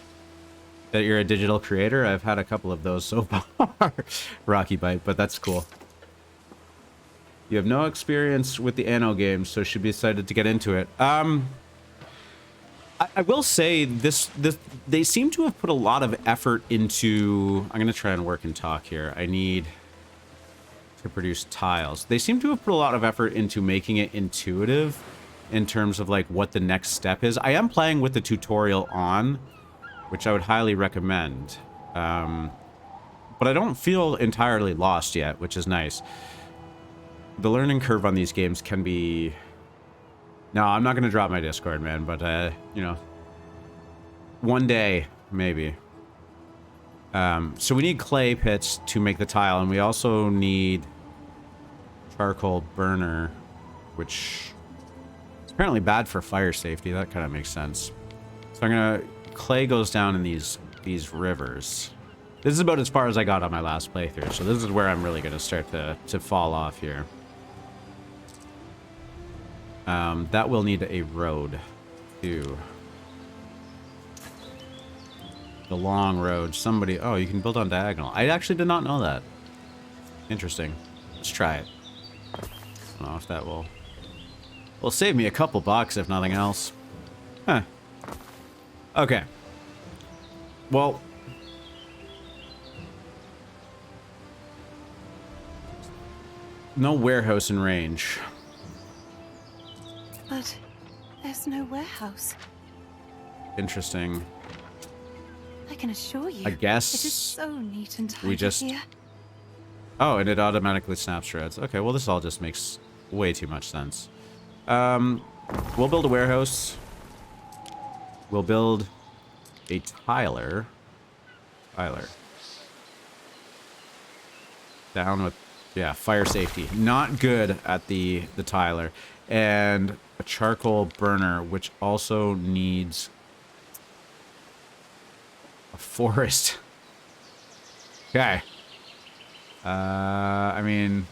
Speaker 1: you're a digital creator? I've had a couple of those so far. Rocky Bite, but that's cool. You have no experience with the Anno games, so should be excited to get into it. I will say they seem to have put a lot of effort into. I'm gonna try and work and talk here. I need to produce tiles. They seem to have put a lot of effort into making it intuitive in terms of like what the next step is. I am playing with the tutorial on, which I would highly recommend. But I don't feel entirely lost yet, which is nice. The learning curve on these games can be... No, I'm not going to drop my Discord, man, but, you know, one day, maybe. So we need clay pits to make the tile, and we also need charcoal burner, which is apparently bad for fire safety. That kind of makes sense. So I'm going to... Clay goes down in these rivers. This is about as far as I got on my last playthrough, so this is where I'm really going to start to fall off here. That will need a road, too. The long road. Somebody... Oh, you can build on diagonal. I actually did not know that. Interesting. Let's try it. I don't know if that will save me a couple bucks, if nothing else. Huh. Okay. Well... No warehouse in range.
Speaker 5: But there's no warehouse.
Speaker 1: Interesting.
Speaker 5: I can assure you.
Speaker 1: I guess
Speaker 5: it is so neat and tidy
Speaker 1: we just...
Speaker 5: here.
Speaker 1: Oh, and it automatically snaps shreds. Okay, well this all just makes way too much sense. We'll build a warehouse. We'll build a tiler. Down with... Yeah, fire safety. Not good at the tiler. And a charcoal burner, which also needs a forest. Okay. I mean...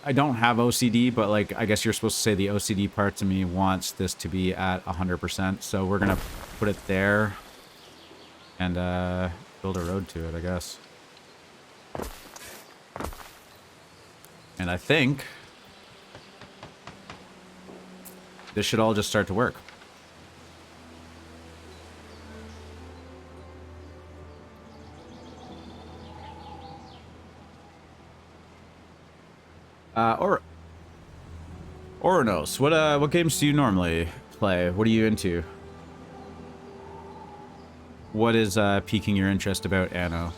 Speaker 1: I don't have OCD, but, like, I guess you're supposed to say the OCD part to me wants this to be at 100%. So we're gonna put it there. And, build a road to it, I guess. And I think this should all just start to work. Oranos, what games do you normally play? What are you into? What is piquing your interest about Anno?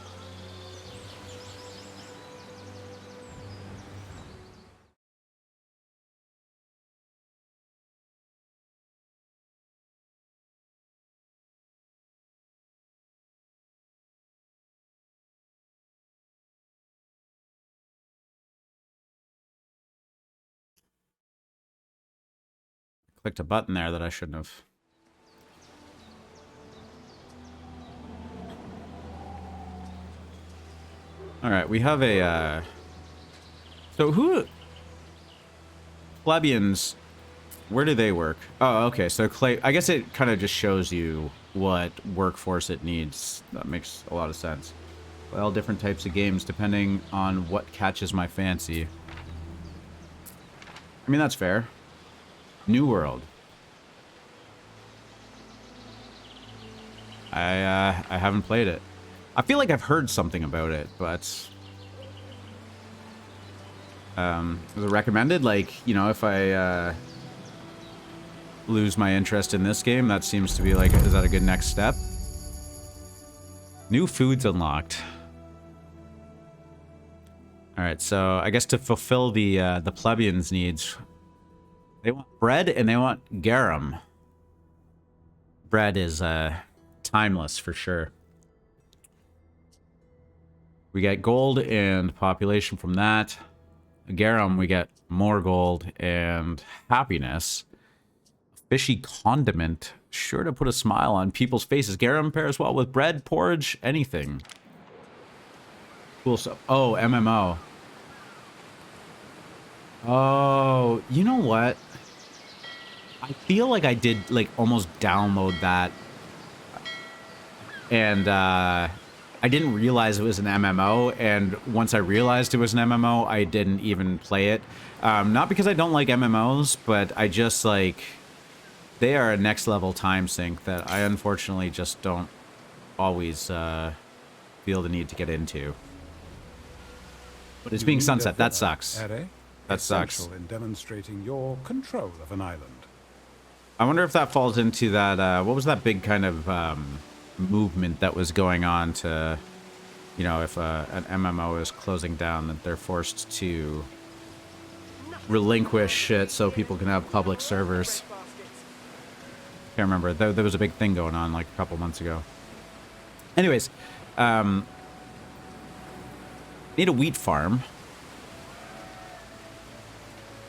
Speaker 1: Clicked a button there that I shouldn't have. All right, we have a. So who? Plebeians. Where do they work? Oh, okay. So clay. I guess it kind of just shows you what workforce it needs. That makes a lot of sense. Well, different types of games depending on what catches my fancy. I mean, that's fair. New World. I haven't played it. I feel like I've heard something about it, but was it recommended? Like, you know, if I lose my interest in this game, that seems to be like, is that a good next step? New foods unlocked. All right, so I guess to fulfill the plebeians' needs, they want bread and they want garum. Bread is timeless for sure. We get gold and population from that. Garum, we get more gold and happiness. Fishy condiment, sure to put a smile on people's faces. Garum pairs well with bread, porridge, anything. Cool stuff. Oh, MMO. Oh, you know what? I feel like I did, like, almost download that. And, I didn't realize it was an MMO, and once I realized it was an MMO, I didn't even play it. Not because I don't like MMOs, but I just, like... They are a next-level time sink that I unfortunately just don't always feel the need to get into. But it's being sunset. That sucks. That sucks.
Speaker 3: Essential in demonstrating your control of an island.
Speaker 1: I wonder if that falls into that, what was that big kind of movement that was going on to, you know, if an MMO is closing down, that they're forced to relinquish it so people can have public servers. Can't remember. There was a big thing going on like a couple months ago. Anyways, need a wheat farm.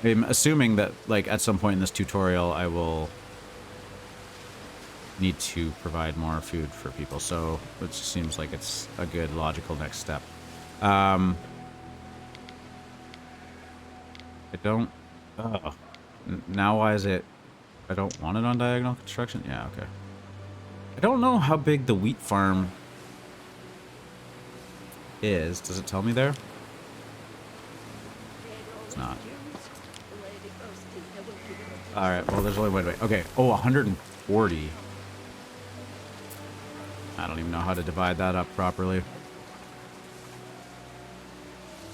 Speaker 1: I'm assuming that, like, at some point in this tutorial, I will need to provide more food for people. So it seems like it's a good logical next step. I don't. Oh, now why is it? I don't want it on diagonal construction? Yeah, okay. I don't know how big the wheat farm is. Does it tell me there? It's not. Alright, well, there's only one way. Okay. Oh, 140. I don't even know how to divide that up properly.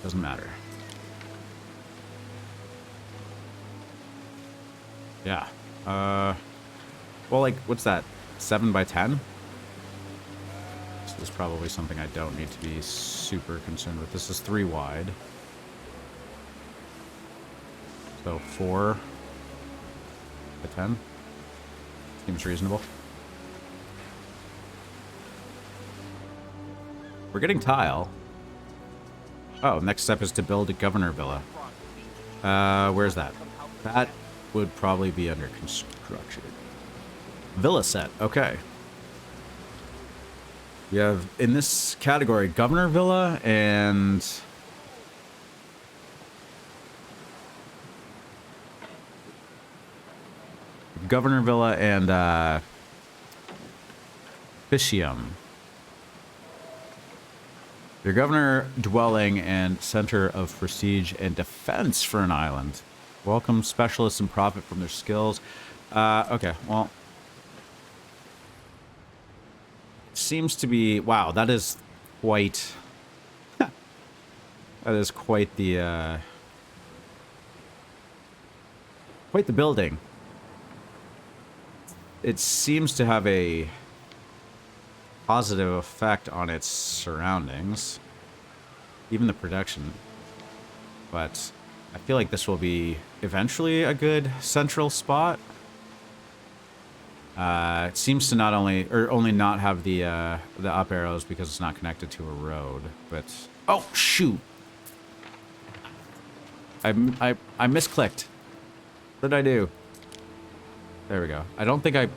Speaker 1: Doesn't matter. Yeah. Well, like, what's that? 7 by 10? This is probably something I don't need to be super concerned with. This is 3 wide. So 4 by 10. Seems reasonable. We're getting tile. Oh, next step is to build a governor villa. Where's that? That would probably be under construction. Villa set, okay. We have, in this category, governor villa and... Governor villa and, Fisium. Your governor dwelling and center of prestige and defense for an island. Welcome specialists and profit from their skills. Okay, well. Seems to be, wow, that is quite, that is quite the building. It seems to have a positive effect on its surroundings, even the production, but I feel like this will be eventually a good central spot. It seems to not only, or only not have the up arrows because it's not connected to a road, but, oh shoot, I misclicked. What did I do? There we go. I don't think I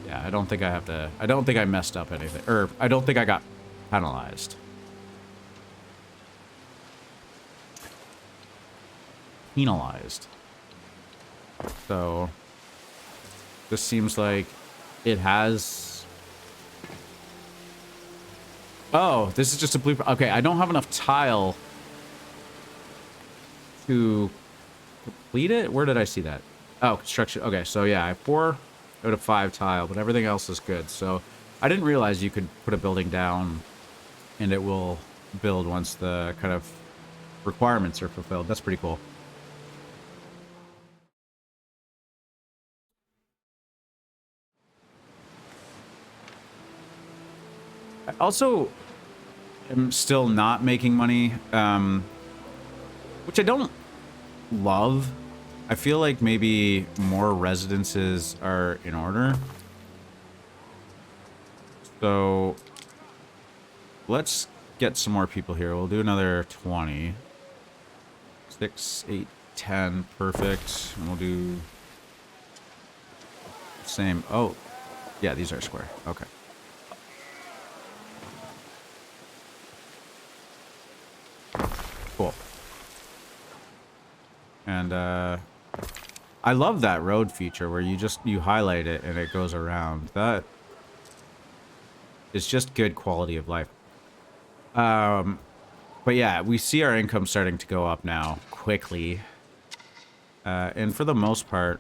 Speaker 1: have to, I don't think I messed up anything, or I don't think I got penalized. penalized. So this seems like it has... Oh, this is just a blueprint. Okay, I don't have enough tile to complete it. Where did I see that? Oh, construction. Okay, so yeah, I have 4 out of 5 tile, but everything else is good. So I didn't realize you could put a building down and it will build once the kind of requirements are fulfilled. That's pretty cool. I also am still not making money, which I don't love. I feel like maybe more residences are in order. So let's get some more people here. We'll do another 20. 6, 8, 10. Perfect. And we'll do same. Oh, yeah, these are square. Okay. Cool. And I love that road feature where you highlight it and it goes around. That is just good quality of life. But yeah, we see our income starting to go up now quickly. And for the most part,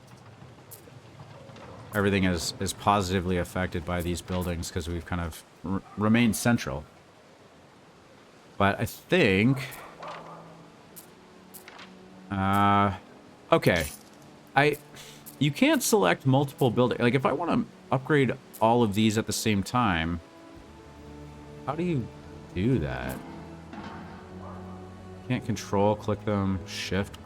Speaker 1: everything is positively affected by these buildings because we've kind of remained central. But I think... okay. You can't select multiple buildings. Like, if I want to upgrade all of these at the same time, how do you do that? Can't control, click them, shift.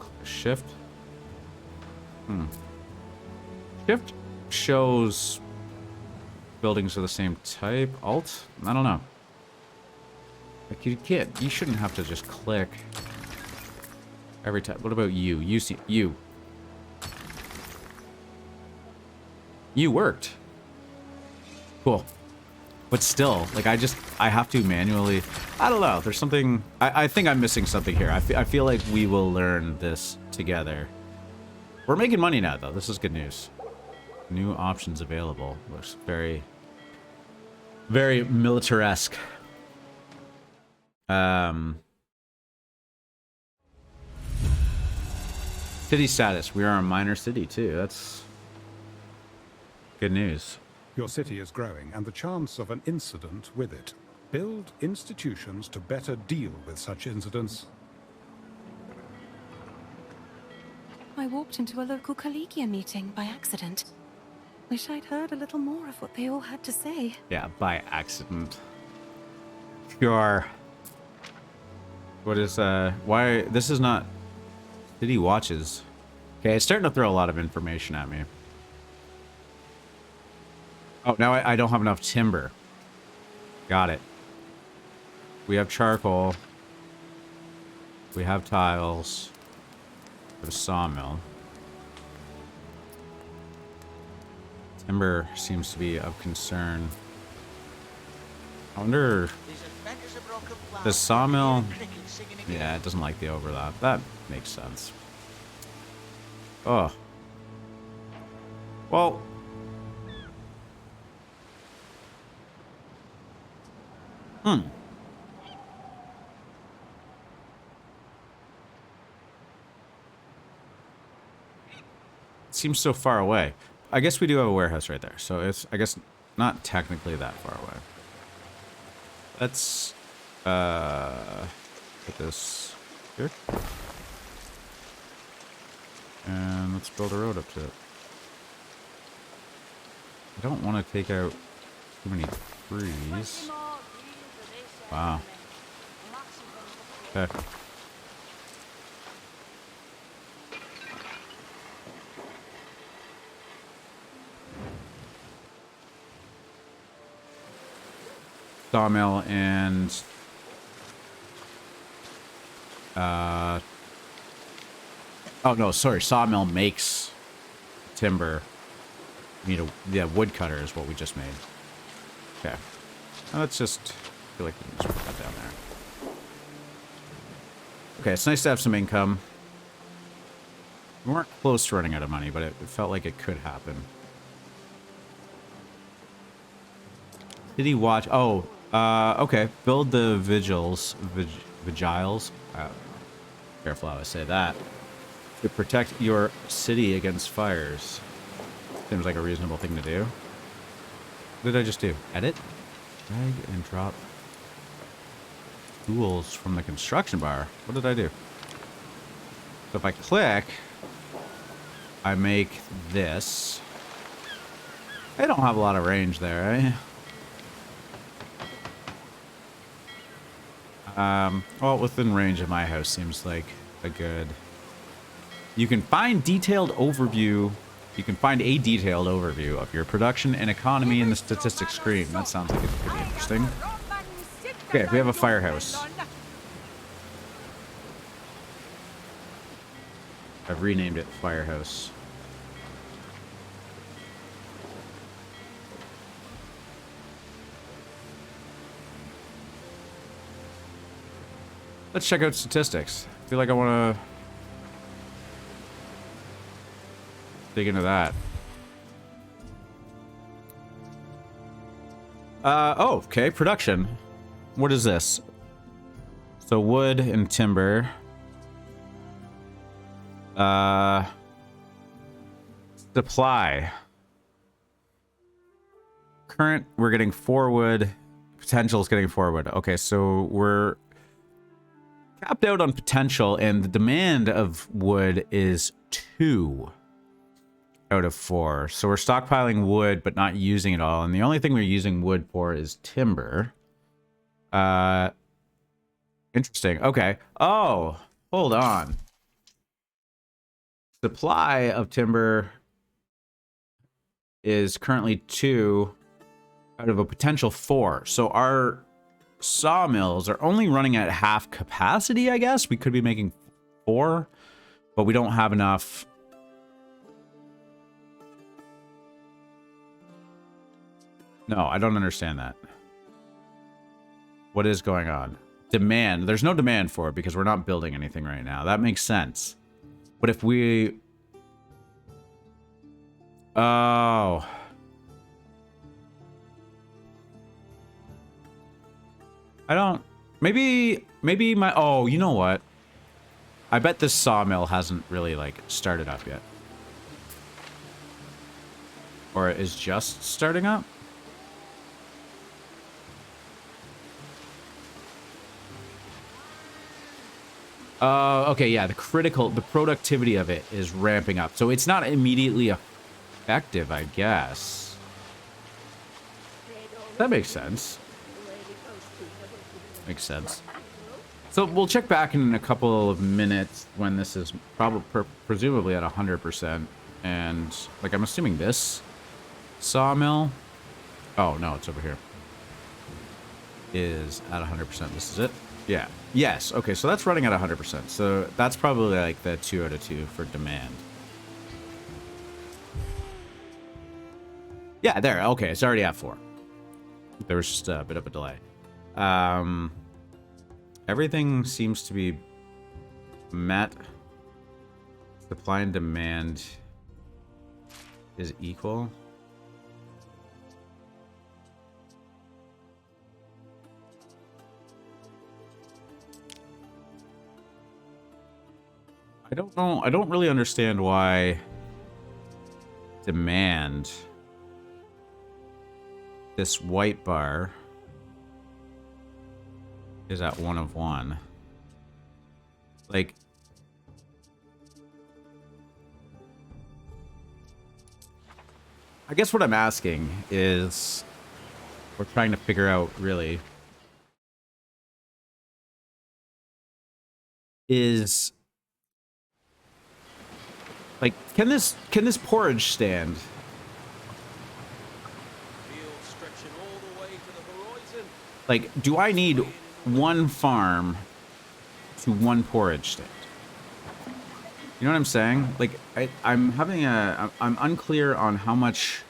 Speaker 1: Shift shows buildings of the same type. Alt? I don't know. Like, you shouldn't have to just click every time. What about you? You worked. Cool. But still, like, I have to manually... I don't know. There's something... I think I'm missing something here. I feel like we will learn this together. We're making money now, though. This is good news. New options available. Looks very... very militaresque. City status. We are a minor city, too. That's... good news.
Speaker 3: Your city is growing, and the chance of an incident with it. Build institutions to better deal with such incidents.
Speaker 5: I walked into a local collegia meeting by accident. Wish I'd heard a little more of what they all had to say.
Speaker 1: Yeah, by accident. Sure. What is, why... This is not... City watches. Okay, it's starting to throw a lot of information at me. Oh, now I don't have enough timber. Got it. We have charcoal. We have tiles. We have a sawmill. Timber seems to be of concern. I wonder... The sawmill... Yeah, it doesn't like the overlap. That makes sense. Oh. Well... It seems so far away. I guess we do have a warehouse right there, so it's, I guess, not technically that far away. Let's, put this here. And let's build a road up to it. I don't want to take out too many trees. Wow. Okay. Sawmill and oh no, sorry, sawmill makes timber. We need a woodcutter is what we just made. Okay. Now let's just feel like we can just put that down there. Okay, it's nice to have some income. We weren't close to running out of money, but it felt like it could happen. City watch. Oh, okay. Build the vigiles. Vigiles. Careful how I say that. To protect your city against fires. Seems like a reasonable thing to do. What did I just do? Edit? Drag and drop tools from the construction bar. What did I do? So if I click, I make this. I don't have a lot of range there, eh? Well, within range of my house seems like a good... You can find detailed overview. You can find a detailed overview of your production and economy in the statistics screen. That sounds like it's pretty interesting. Okay, we have a firehouse. I've renamed it Firehouse. Let's check out statistics. I feel like I want to dig into that. Oh, okay, production. What is this? So wood and timber. Supply. Current, we're getting 4 wood. Potential is getting 4 wood. Okay, so we're capped out on potential, and the demand of wood is 2 out of 4. So we're stockpiling wood, but not using it all. And the only thing we're using wood for is timber. Interesting. Okay. Oh, hold on. Supply of timber is currently 2 out of a potential 4. So our sawmills are only running at half capacity, I guess. We could be making 4, but we don't have enough. No, I don't understand that. What is going on? Demand. There's no demand for it because we're not building anything right now. That makes sense. But if we... Oh... I don't... Maybe my... Oh, you know what? I bet this sawmill hasn't really, like, started up yet. Or is just starting up? Okay, yeah, the productivity of it is ramping up. So it's not immediately effective, I guess. That makes sense. Makes sense. So we'll check back in a couple of minutes when this is presumably at 100%. And, like, I'm assuming this sawmill... Oh, no, it's over here. Is at 100%. This is it? Yeah. Yes. Okay, so that's running at 100%. So that's probably like the 2 out of 2 for demand. Yeah, there. Okay, it's already at 4. There was just a bit of a delay. Everything seems to be met. Supply and demand is equal. I don't know. I don't really understand why demand, this white bar, is at 1 of 1. Like, I guess what I'm asking is, we're trying to figure out really, is, like, can this porridge stand? Like, do I need 1 farm to 1 porridge stand? You know what I'm saying? Like, I'm unclear on how much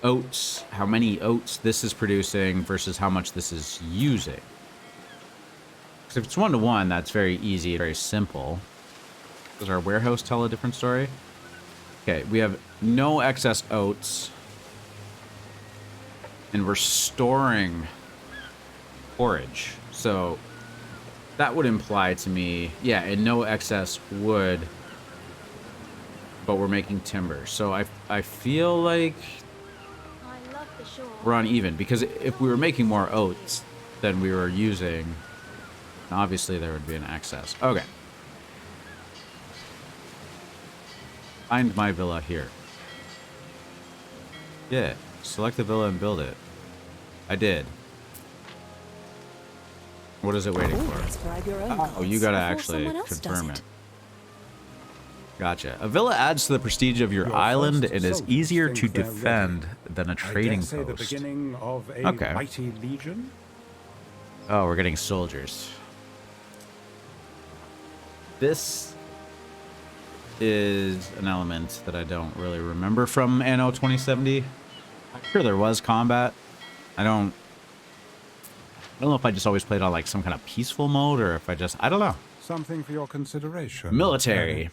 Speaker 1: oats, how many oats this is producing versus how much this is using. Because if it's 1 to 1, that's very easy, very simple. Does our warehouse tell a different story? Okay, we have no excess oats. And we're storing forage. So that would imply to me, yeah, and no excess wood. But we're making timber. So I feel like we're uneven. Because if we were making more oats than we were using, obviously there would be an excess. Okay. Find my villa here. Yeah. Select the villa and build it. I did. What is it waiting for? Oh, you gotta actually confirm it. Gotcha. A villa adds to the prestige of your island and is easier to defend than a trading
Speaker 3: I dare say the
Speaker 1: post.
Speaker 3: beginning of a
Speaker 1: Okay.
Speaker 3: mighty legion.
Speaker 1: Oh, we're getting soldiers. This is an element that I don't really remember from Anno 2070. I'm sure there was combat. I don't know if I just always played on like some kind of peaceful mode or if I don't know.
Speaker 3: Something for your consideration.
Speaker 1: Military.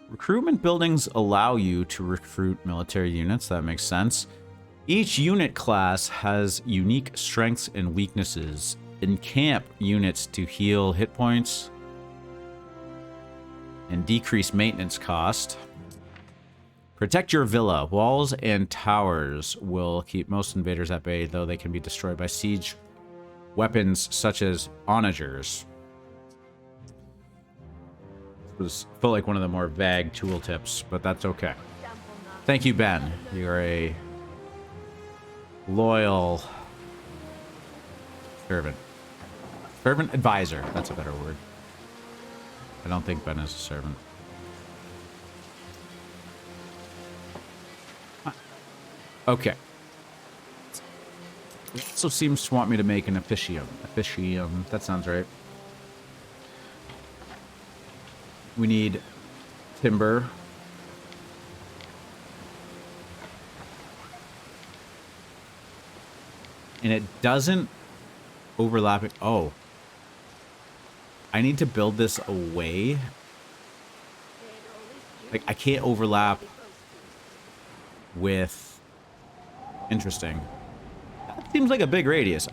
Speaker 1: Recruitment buildings allow you to recruit military units. That makes sense. Each unit class has unique strengths and weaknesses. Encamp units to heal hit points and decrease maintenance cost. Protect your villa. Walls and towers will keep most invaders at bay, though they can be destroyed by siege weapons such as onagers. This felt like one of the more vague tooltips, but that's okay. Thank you, Ben. You're a loyal servant. Servant advisor. That's a better word. I don't think Ben is a servant. Okay. It also seems to want me to make an officium. Officium. That sounds right. We need timber. And it doesn't overlap it. Oh. I need to build this away. Like, I can't overlap with... Interesting. That seems like a big radius.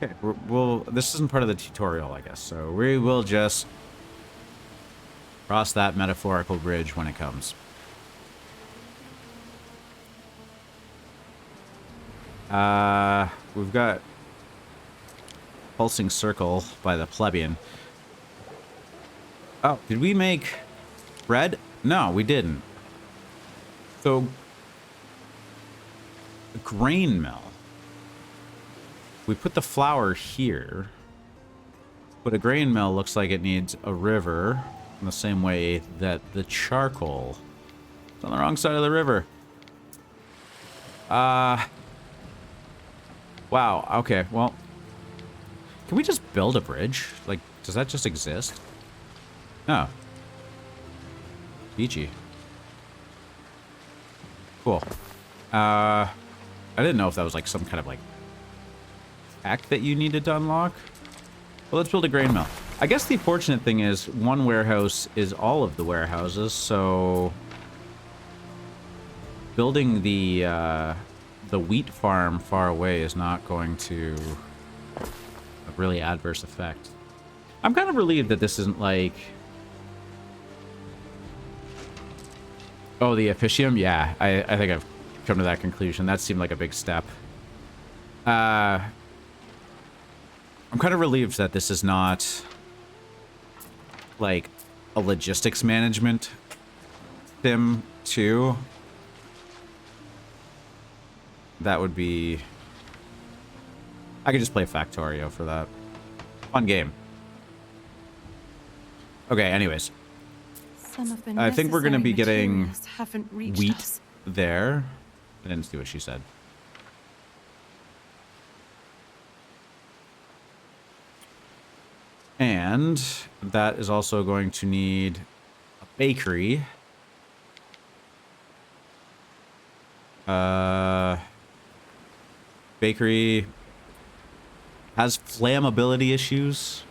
Speaker 1: Okay, we'll... This isn't part of the tutorial, I guess. So we will just cross that metaphorical bridge when it comes. We've got pulsing circle by the plebeian. Oh, did we make bread? No, we didn't. So, a grain mill. We put the flour here, but a grain mill looks like it needs a river in the same way that the charcoal is on the wrong side of the river. Wow, okay, well, can we just build a bridge? Like, does that just exist? No. Beachy. Cool. I didn't know if that was like some kind of like hack that you needed to unlock. Well, let's build a grain mill. I guess the fortunate thing is one warehouse is all of the warehouses, so building the wheat farm far away is not going to have a really adverse effect. I'm kind of relieved that this isn't like... Oh, the officium? Yeah, I think I've come to that conclusion. That seemed like a big step. I'm kind of relieved that this is not like a logistics management sim too. That would be... I could just play Factorio for that. Fun game. Okay, anyways. I think we're going to be getting wheat there. I didn't see what she said. And that is also going to need a bakery. Bakery has flammability issues.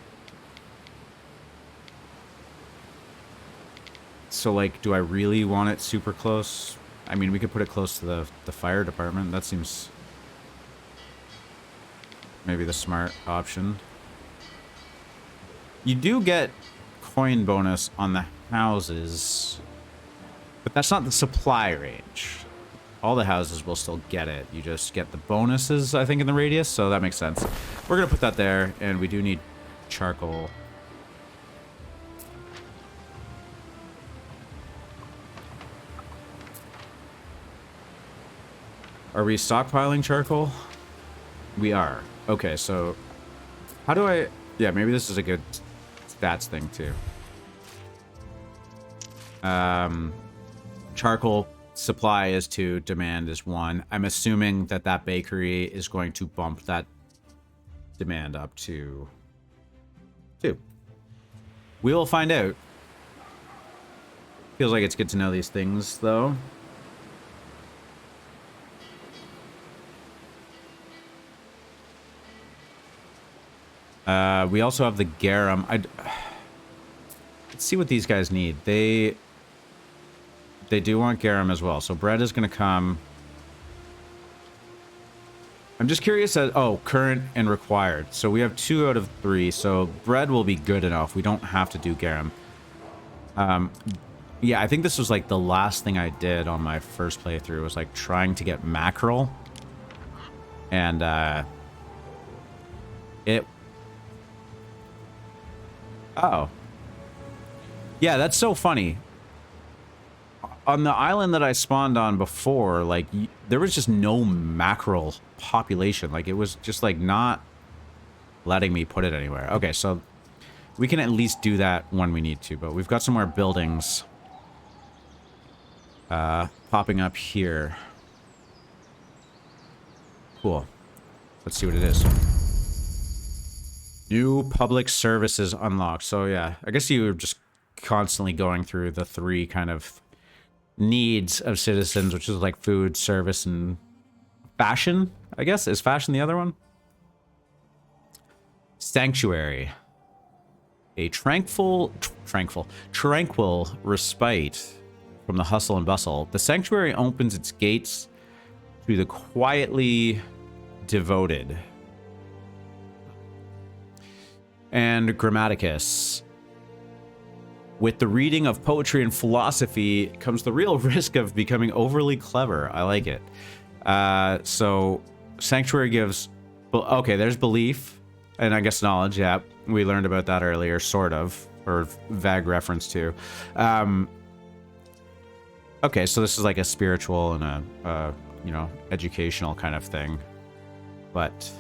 Speaker 1: So, like, do I really want it super close? I mean, we could put it close to the fire department. That seems maybe the smart option. You do get coin bonus on the houses, but that's not the supply range. All the houses will still get it. You just get the bonuses, I think, in the radius, so that makes sense. We're going to put that there, and we do need charcoal. Are we stockpiling charcoal? We are. Okay, so how do I... Yeah, maybe this is a good stats thing, too. Charcoal supply is 2, demand is 1. I'm assuming that that bakery is going to bump that demand up to 2. We will find out. Feels like it's good to know these things, though. We also have the garum. Let's see what these guys need. They do want garum as well. So bread is going to come. I'm just curious as... Oh, current and required. So we have 2 out of 3. So bread will be good enough. We don't have to do garum. Yeah, I think this was like the last thing I did on my first playthrough was like trying to get mackerel. And it... Oh. Yeah, that's so funny. On the island that I spawned on before, like, there was just no mackerel population. Like, it was just, like, not letting me put it anywhere. Okay, so we can at least do that when we need to, but we've got some more buildings popping up here. Cool. Let's see what it is. New public services unlocked. So yeah, I guess you were just constantly going through the 3 kind of needs of citizens, which is like food, service, and fashion, I guess. Is fashion the other one? Sanctuary. A tranquil respite from the hustle and bustle. The sanctuary opens its gates to the quietly devoted. And Grammaticus. With the reading of poetry and philosophy comes the real risk of becoming overly clever. I like it. So, Sanctuary gives... Okay, there's belief, and I guess knowledge, yeah. We learned about that earlier, sort of, or vague reference to. Okay, so this is like a spiritual and a you know, educational kind of thing. But...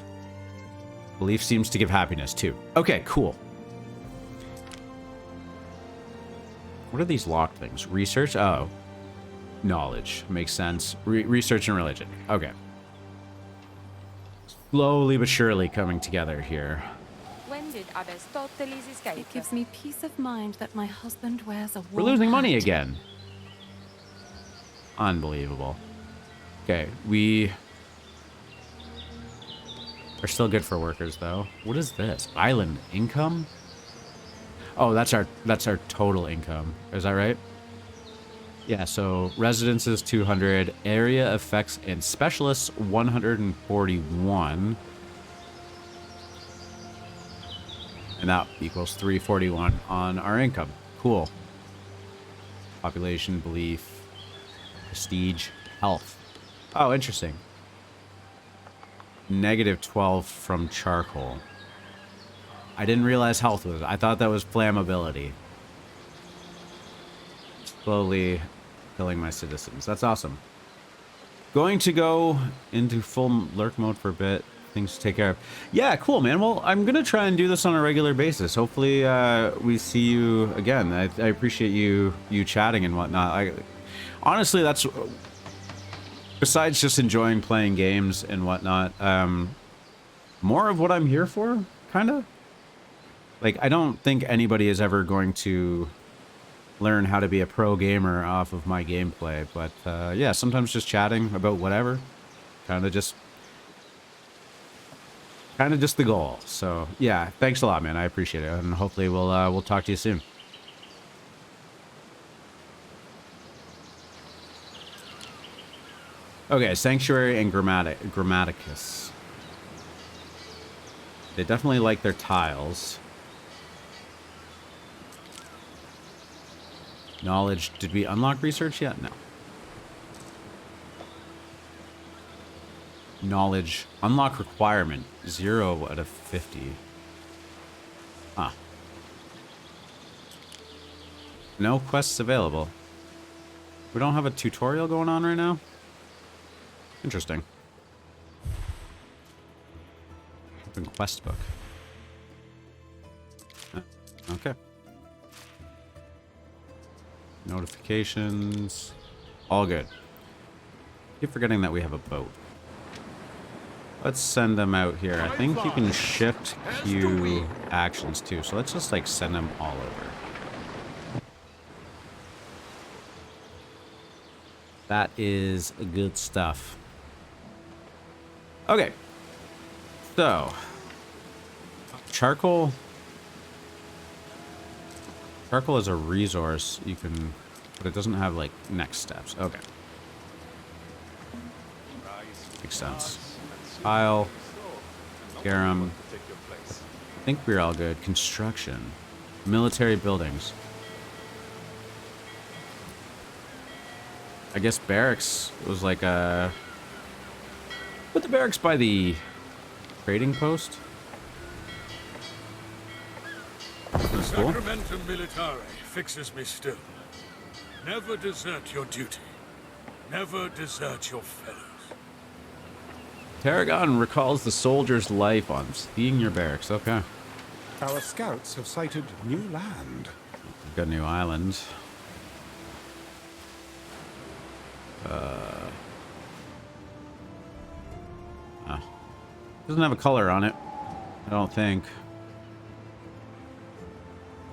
Speaker 1: belief seems to give happiness, too. Okay, cool. What are these locked things? Research? Oh. Knowledge. Makes sense. Research and religion. Okay. Slowly but surely coming together here.
Speaker 2: When did Aristoteles escape?
Speaker 5: It gives me peace of mind that my husband wears a warm
Speaker 1: We're losing money
Speaker 5: hat.
Speaker 1: again. Unbelievable. Okay, we... are still good for workers, though. What is this? Island income? Oh, that's our total income. Is that right? Yeah, so residences 200, area effects and specialists 141. And that equals 341 on our income. Cool. Population, belief, prestige, health. Oh, interesting. -12 from charcoal. I didn't realize health was... I thought that was flammability. Slowly killing my citizens. That's awesome. Going to go into full lurk mode for a bit. Things to take care of. Yeah, cool, man. Well, I'm going to try and do this on a regular basis. Hopefully, we see you again. I appreciate you chatting and whatnot. Honestly, that's... besides just enjoying playing games and whatnot, more of what I'm here for, kind of. Like, I don't think anybody is ever going to learn how to be a pro gamer off of my gameplay, but yeah, sometimes just chatting about whatever, kind of just the goal. So yeah, thanks a lot, man. I appreciate it, and hopefully we'll talk to you soon. Okay, Sanctuary and Grammaticus. They definitely like their tiles. Knowledge. Did we unlock research yet? No. Knowledge. Unlock requirement. 0 out of 50. Huh. No quests available. We don't have a tutorial going on right now? Interesting. Open quest book. Okay. Notifications. All good. Keep forgetting that we have a boat. Let's send them out here. I think you can shift Q actions too. So let's just like send them all over. That is good stuff. Okay. So, charcoal. Charcoal is a resource you can, but it doesn't have like next steps. Okay. Makes sense. Tile. Garum. I think we're all good. Construction. Military buildings. I guess barracks was like a... Put the barracks by the trading post. That's cool.
Speaker 6: Sacramentum Militare fixes me still. Never desert your duty. Never desert your fellows.
Speaker 1: Tarragon recalls the soldier's life on seeing your barracks. Okay.
Speaker 3: Our scouts have sighted new land.
Speaker 1: We've got a new island. Doesn't have a color on it. I don't think.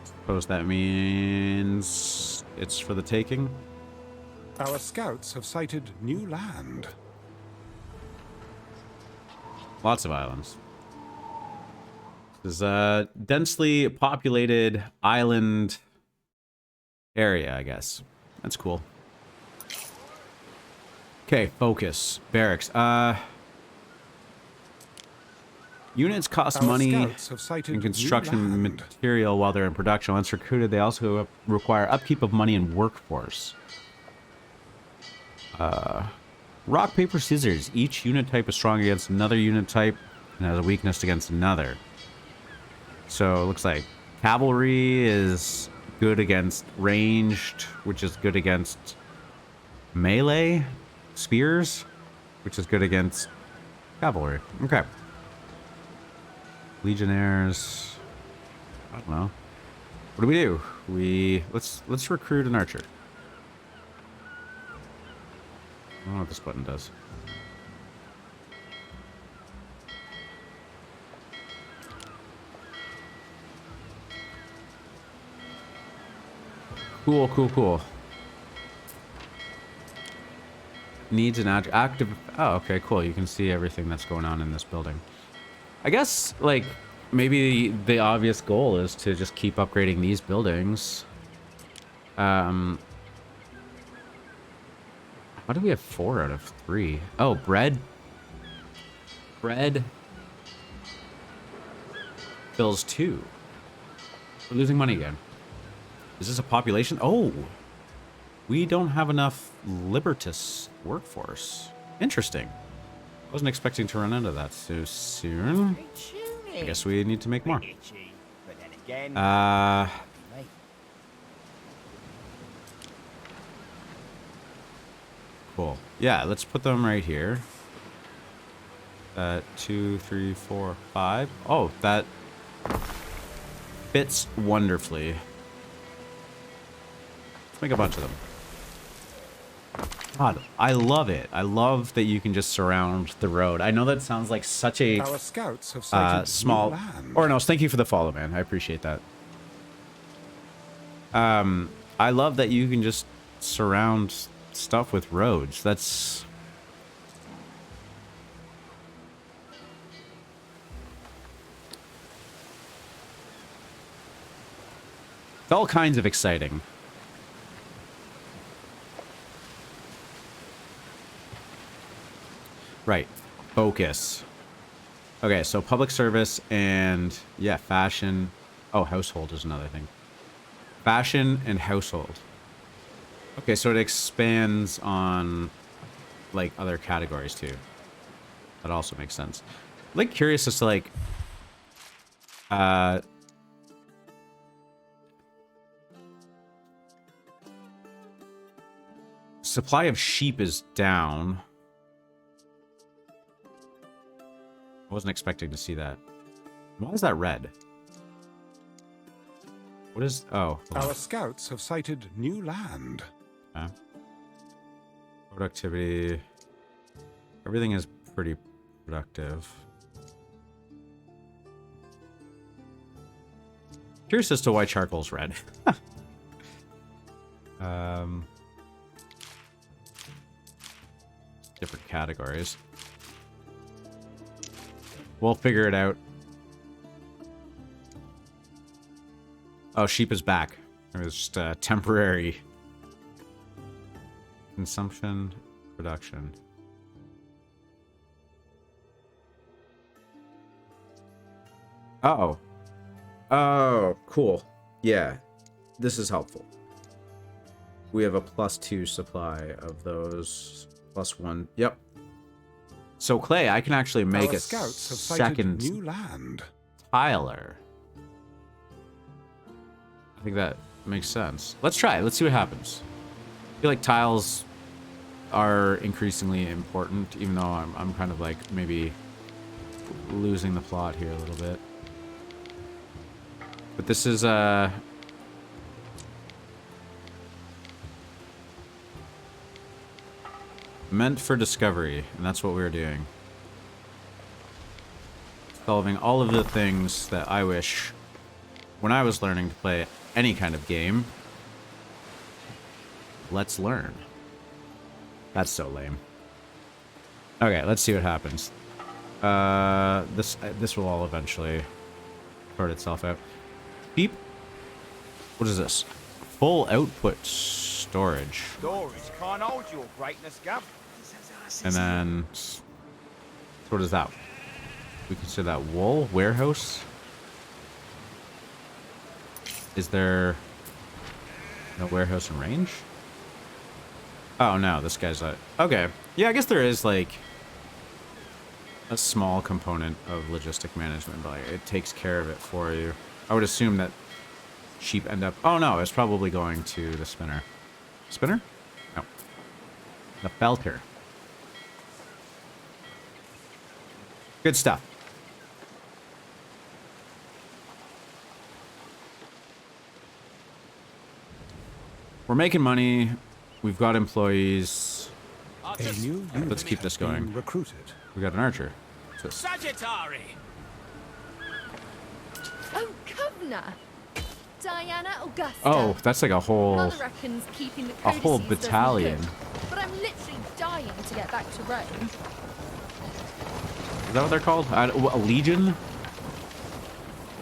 Speaker 1: Suppose that means it's for the taking.
Speaker 3: Our scouts have sighted new land.
Speaker 1: Lots of islands. This is a densely populated island area, I guess. That's cool. Okay, focus. Barracks. Units cost
Speaker 3: Our
Speaker 1: money
Speaker 3: scouts have sighted
Speaker 1: and construction
Speaker 3: new land.
Speaker 1: material while they're in production. Once recruited, they also require upkeep of money and workforce. Rock, paper, scissors. Each unit type is strong against another unit type and has a weakness against another. So it looks like cavalry is good against ranged, which is good against melee. Spears, which is good against cavalry. Okay. Legionnaires. I don't know. What do? Let's recruit an archer. I don't know what this button does. Cool, cool, cool. Needs an active... Oh, okay, cool. You can see everything that's going on in this building. I guess, like, maybe the obvious goal is to just keep upgrading these buildings. How do we have 4 out of 3? Oh, bread. Bread fills 2. We're losing money again. Is this a population? Oh! We don't have enough Libertas workforce. Interesting. Wasn't expecting to run into that so soon. I guess we need to make more. Cool. Yeah, let's put them right here. 2, 3, 4, 5. Oh, that fits wonderfully. Let's make a bunch of them. God, I love it. I love that you can just surround the road. I know that sounds like such a
Speaker 3: Our scouts have sighted
Speaker 1: small...
Speaker 3: new land.
Speaker 1: Or no, thank you for the follow, man. I appreciate that. I love that you can just surround stuff with roads. That's... It's all kinds of exciting. Right. Focus. Okay, so public service and, yeah, fashion. Oh, household is another thing. Fashion and household. Okay, so it expands on, like, other categories, too. That also makes sense. I'm, like, curious as to, like, supply of sheep is down. I wasn't expecting to see that. Why is that red? What is... Oh.
Speaker 3: Our scouts have sighted new land.
Speaker 1: Okay. Productivity. Everything is pretty productive. Curious as to why charcoal's red. Different categories. We'll figure it out. Oh, sheep is back. It was just a temporary consumption, production. Uh-oh. Oh, cool. Yeah, this is helpful. We have a +2 supply of those. +1. Yep. So, Clay, I can actually make
Speaker 3: Our
Speaker 1: a
Speaker 3: scouts have
Speaker 1: second
Speaker 3: sighted new land.
Speaker 1: Tyler. I think that makes sense. Let's try it. Let's see what happens. I feel like tiles are increasingly important, even though I'm kind of like maybe losing the plot here a little bit. But this is meant for discovery, and that's what we're doing. Solving all of the things that I wish when I was learning to play any kind of game. Let's learn. That's so lame. Okay, let's see what happens. This will all eventually sort itself out. Beep. What is this? Full output storage.
Speaker 7: Storage can't hold your greatness, Gov.
Speaker 1: And then, so what is that? We consider that wool warehouse. Is there no warehouse in range? Oh no, this guy's a... Okay. Yeah, I guess there is like a small component of logistic management, but like, it takes care of it for you. I would assume that sheep end up... Oh no, it's probably going to the spinner. Spinner? No. The felter. Good stuff. We're making money. We've got employees.
Speaker 3: A new unit
Speaker 1: Let's keep this
Speaker 3: has been
Speaker 1: going.
Speaker 3: recruited.
Speaker 1: We got an archer.
Speaker 7: Sagittari!
Speaker 8: Oh, Governor! Diana Augusta.
Speaker 1: Oh, that's like a whole
Speaker 8: Mother reckons keeping the
Speaker 1: whole
Speaker 8: codices does me
Speaker 1: battalion.
Speaker 8: good, but I'm literally dying to get back to Rome.
Speaker 1: Is that what they're called? A legion?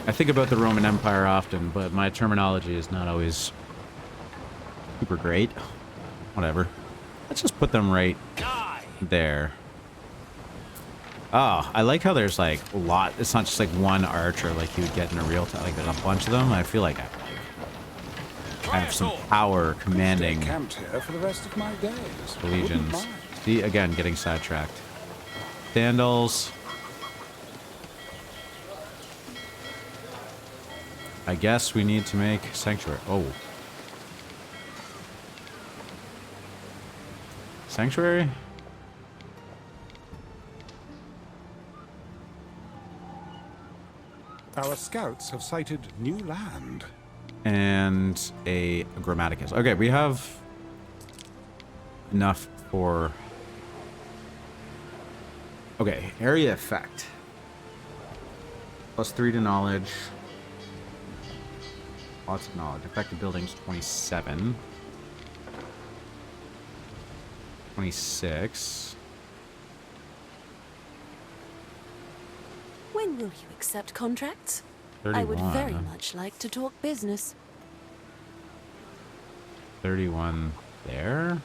Speaker 1: I think about the Roman Empire often, but my terminology is not always super great. Whatever. Let's just put them right there. Oh, I like how there's like a lot. It's not just like one archer like you would get in a real time. Like there's a bunch of them. I feel like I have some power commanding
Speaker 3: Stay camped here for the rest of my days.
Speaker 1: the legions.
Speaker 3: Wouldn't mind.
Speaker 1: See, again, getting sidetracked. Sandals. I guess we need to make sanctuary. Oh. Sanctuary?
Speaker 3: Our scouts have sighted new land.
Speaker 1: And a grammaticus. Okay, we have enough for... Okay, area effect. +3 to knowledge. Lots of knowledge. Effective buildings, 27. 26.
Speaker 5: When will you accept contracts?
Speaker 1: 31.
Speaker 5: I would very much like to talk business.
Speaker 1: 31 there.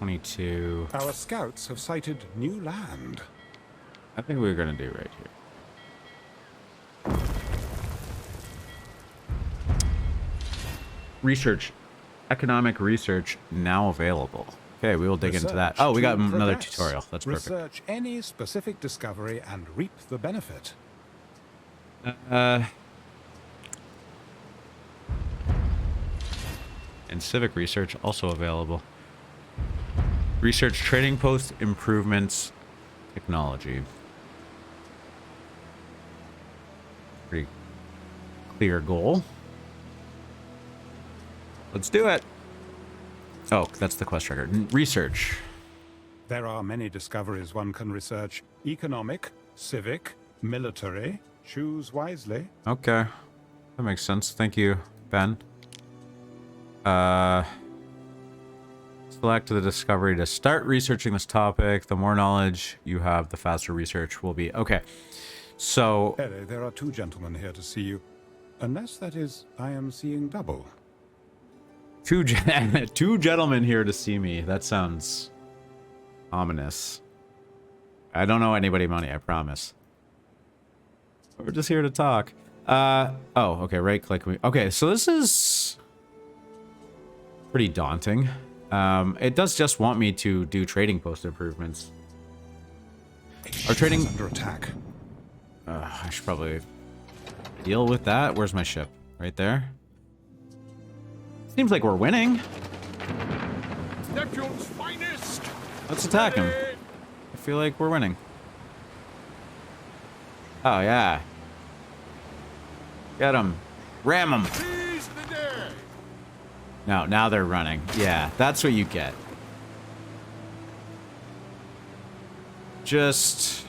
Speaker 1: 22.
Speaker 3: Our scouts have sighted new land.
Speaker 1: I think we're going to do right here. Research. Economic research now available. Okay, we will dig into that. Oh, we got another tutorial. That's perfect.
Speaker 3: Research any specific discovery and reap the benefit.
Speaker 1: And civic research also available. Research trading post improvements technology. Pretty clear goal. Let's do it. Oh, that's the quest tracker. Research.
Speaker 3: There are many discoveries one can research. Economic, civic, military. Choose wisely.
Speaker 1: Okay. That makes sense. Thank you, Ben. Select the discovery to start researching this topic. The more knowledge you have, the faster research will be. Okay. So...
Speaker 3: Ere, there are two gentlemen here to see you. Unless, that is, I am seeing double.
Speaker 1: Two gentlemen here to see me. That sounds ominous. I don't know anybody money, I promise. We're just here to talk. Oh, okay, right click. Okay, so this is pretty daunting. It does just want me to do trading post improvements. Our trading
Speaker 3: under attack.
Speaker 1: I should probably deal with that. Where's my ship? Right there. Seems like we're winning.
Speaker 6: Neptune's finest.
Speaker 1: Let's attack him. I feel like we're winning. Oh, yeah. Get him. Ram him.
Speaker 6: Seize the day.
Speaker 1: No, now they're running. Yeah, that's what you get. Just...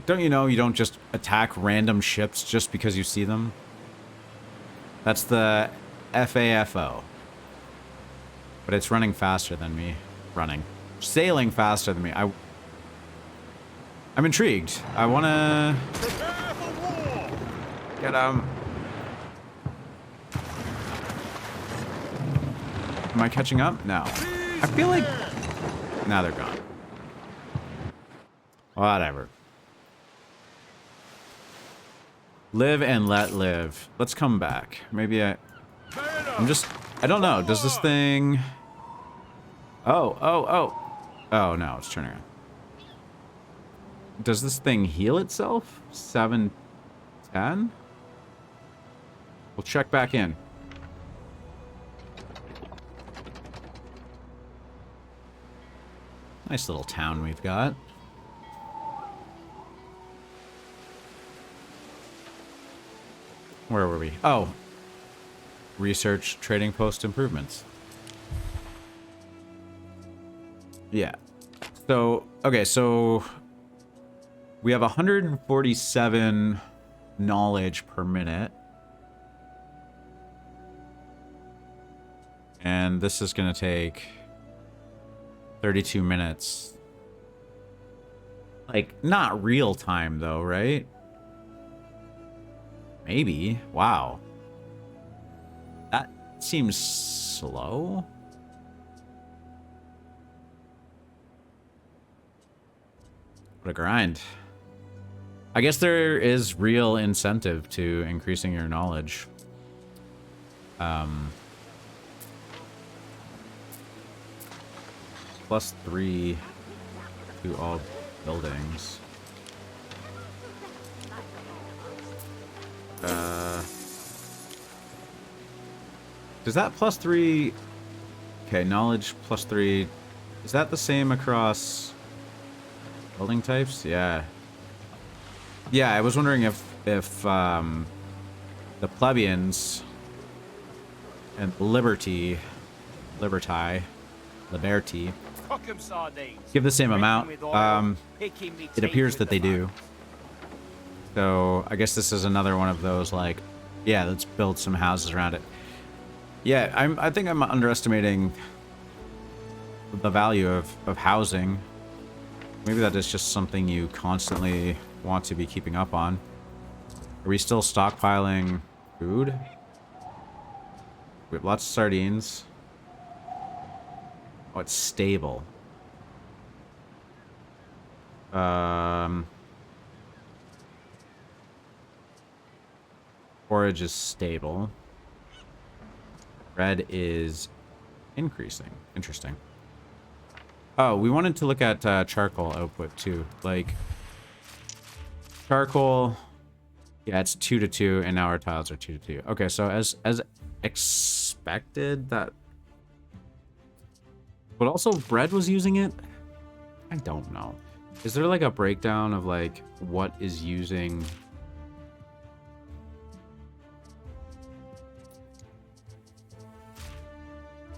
Speaker 1: Don't you know you don't just attack random ships just because you see them? That's the FAFO. But it's running faster than me. Sailing faster than me. I'm intrigued. I want to...
Speaker 6: Prepare for war.
Speaker 1: Get him. Am I catching up? No. I feel like... Now they're gone. Whatever. Live and let live. Let's come back. Maybe I'm just... I don't know. Does this thing... Oh. Oh, no. It's turning around. Does this thing heal itself? 710? We'll check back in. Nice little town we've got. Where were we? Oh. Research trading post improvements. Yeah. So, okay, so we have 147 knowledge per minute. And this is going to take 32 minutes. Like, not real time though, right? Maybe. Wow. That seems slow. What a grind. I guess there is real incentive to increasing your knowledge. +3 to all buildings. Does that +3... Okay, knowledge +3... Is that the same across building types? Yeah. Yeah, I was wondering if the plebeians and liberty give the same amount. It appears that they do. So I guess this is another one of those, like, yeah, let's build some houses around it. Yeah, I think I'm underestimating the value of housing. Maybe that is just something you constantly want to be keeping up on. Are we still stockpiling food? We have lots of sardines. Oh, it's stable. Forage is stable. Red is increasing. Interesting. Oh, we wanted to look at charcoal output too. Like, charcoal, yeah, it's 2 to 2, and now our tiles are 2 to 2. Okay, so as expected, that... But also, bread was using it? I don't know. Is there like a breakdown of like what is using...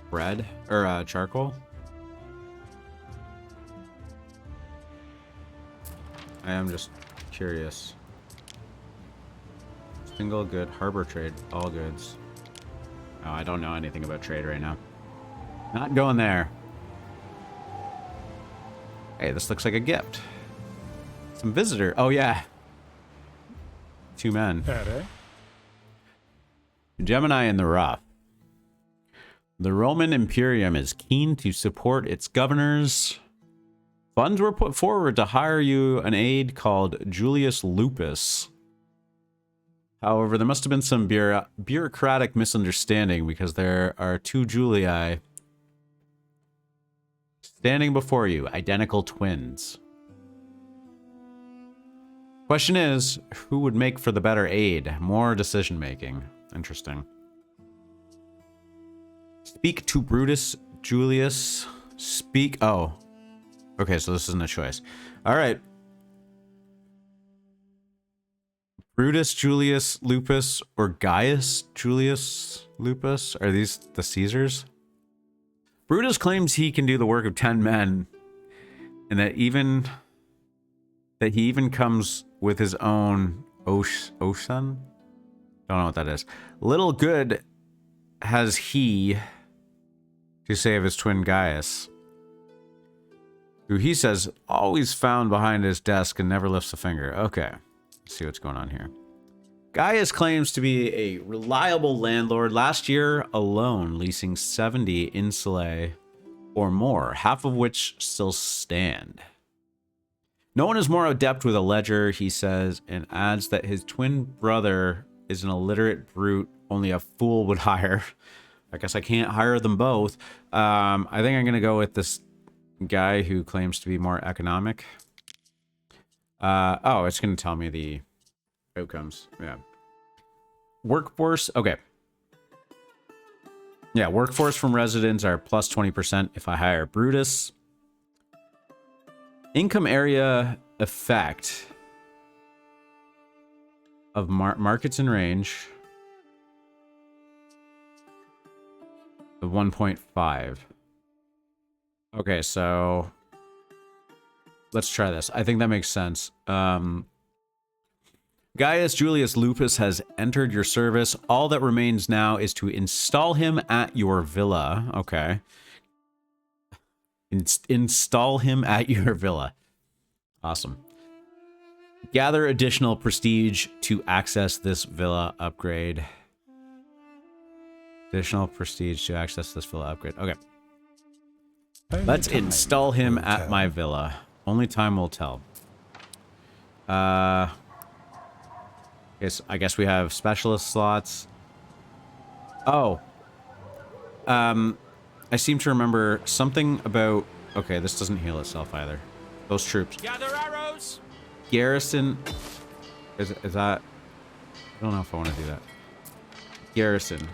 Speaker 1: bread? Or charcoal? I am just curious. Single good, harbor trade, all goods. Oh, I don't know anything about trade right now. Not going there. Hey, this looks like a gift. Some visitor. Oh, yeah. 2 men. Gemini in the rough. The Roman Imperium is keen to support its governors. Funds were put forward to hire you an aide called Julius Lupus. However, there must have been some bureaucratic misunderstanding because there are 2 Julii standing before you, identical twins. Question is, who would make for the better aide? More decision making. Interesting. Speak to Brutus Julius. Speak. Oh. Okay, so this isn't a choice. All right. Brutus Julius Lupus or Gaius Julius Lupus? Are these the Caesars? Brutus claims he can do the work of 10 men, and that he even comes with his own ocean. Don't know what that is. Little good has he to say of his twin Gaius, who he says always found behind his desk and never lifts a finger. Okay, let's see what's going on here. Gaius claims to be a reliable landlord, last year alone leasing 70 insulae or more, half of which still stand. No one is more adept with a ledger, he says, and adds that his twin brother is an illiterate brute only a fool would hire. I guess I can't hire them both. I think I'm going to go with this guy who claims to be more economic. Oh, it's going to tell me the outcomes. Yeah. Workforce. Okay. Yeah, workforce from residents are plus 20% if I hire Brutus. Income area effect of markets in range of 1.5. Okay, so let's try this. I think that makes sense. Gaius Julius Lupus has entered your service. All that remains now is to install him at your villa. Okay. Install him at your villa. Awesome. Gather additional prestige to access this villa upgrade. Additional prestige to access this villa upgrade. Okay. Let's install him at my villa. Only time will tell. I guess we have specialist slots. Oh. I seem to remember something about... Okay, this doesn't heal itself either. Those troops.
Speaker 7: Gather arrows.
Speaker 1: Garrison. Is that... I don't know if I want to do that. Garrison.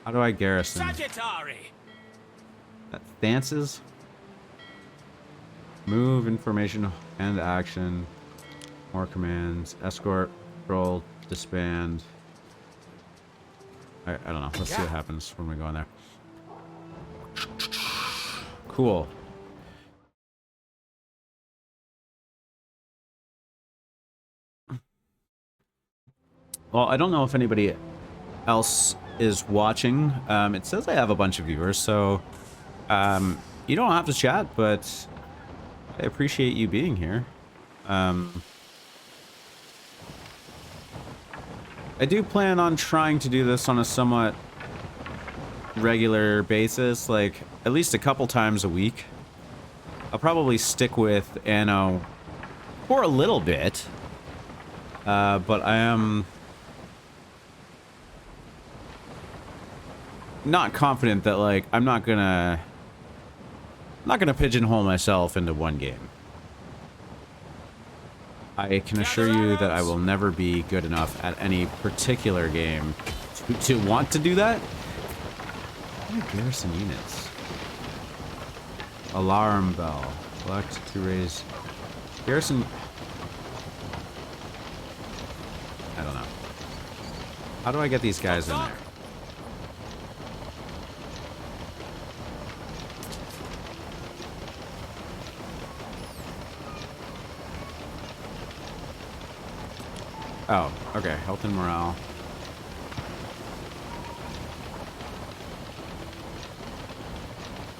Speaker 1: How do I garrison?
Speaker 7: Sagittary.
Speaker 1: That stances. Move, information, and action. More commands. Escort, roll, disband. I don't know. Let's see what happens when we go in there. Cool. Well, I don't know if anybody else is watching. It says I have a bunch of viewers, so you don't have to chat, but I appreciate you being here. I do plan on trying to do this on a somewhat regular basis, like at least a couple times a week. I'll probably stick with Anno for a little bit, but I am not confident that like I'm not gonna pigeonhole myself into one game. I can assure you that I will never be good enough at any particular game to want to do that. Garrison units. Alarm bell. Select to raise garrison. I don't know. How do I get these guys in there? Oh, okay. Health and morale.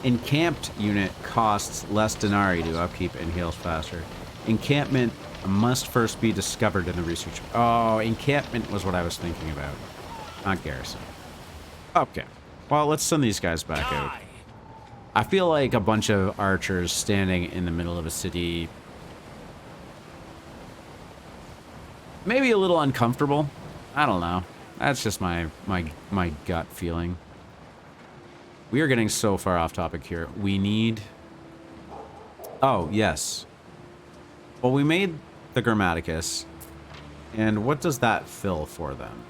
Speaker 1: Encamped unit costs less denarii to upkeep and heals faster. Encampment must first be discovered in the research. Oh, encampment was what I was thinking about. Not garrison. Okay. Well, let's send these guys back out. I feel like a bunch of archers standing in the middle of a city maybe a little uncomfortable. I don't know. That's just my gut feeling. We are getting so far off topic here. We need... Oh, yes. Well, we made the Grammaticus. And what does that fill for them?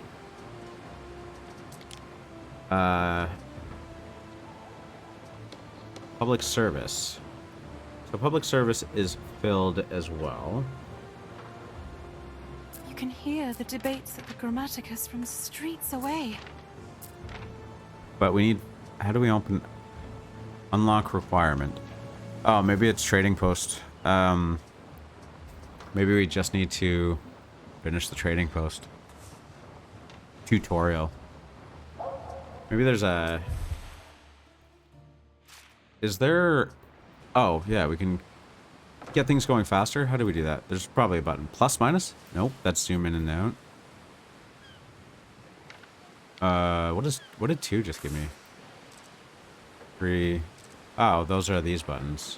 Speaker 1: Public service. So public service is filled as well.
Speaker 5: You can hear the debates at the Grammaticus from streets away.
Speaker 1: But we need... How do we open... Unlock requirement. Oh, maybe it's trading post. Maybe we just need to finish the trading post. Tutorial. Maybe there's a... Is there... Oh, yeah, we can get things going faster. How do we do that? There's probably a button. Plus, minus? Nope, that's zoom in and out. What did 2 just give me? 3. Oh, those are these buttons.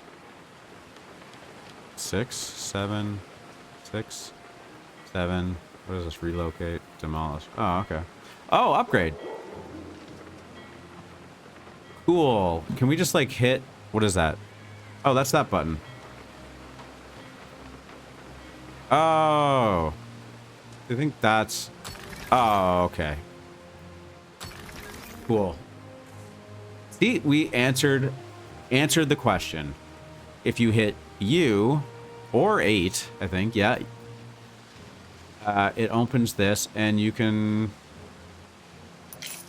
Speaker 1: 6, 7, 6, 7. What is this? Relocate, demolish. Oh, okay. Oh, upgrade. Cool. Can we just like hit... What is that? Oh, that's that button. Oh. I think that's... Oh, okay. Cool. See, we answered the question. If you hit U or 8, I think, yeah. It opens this and you can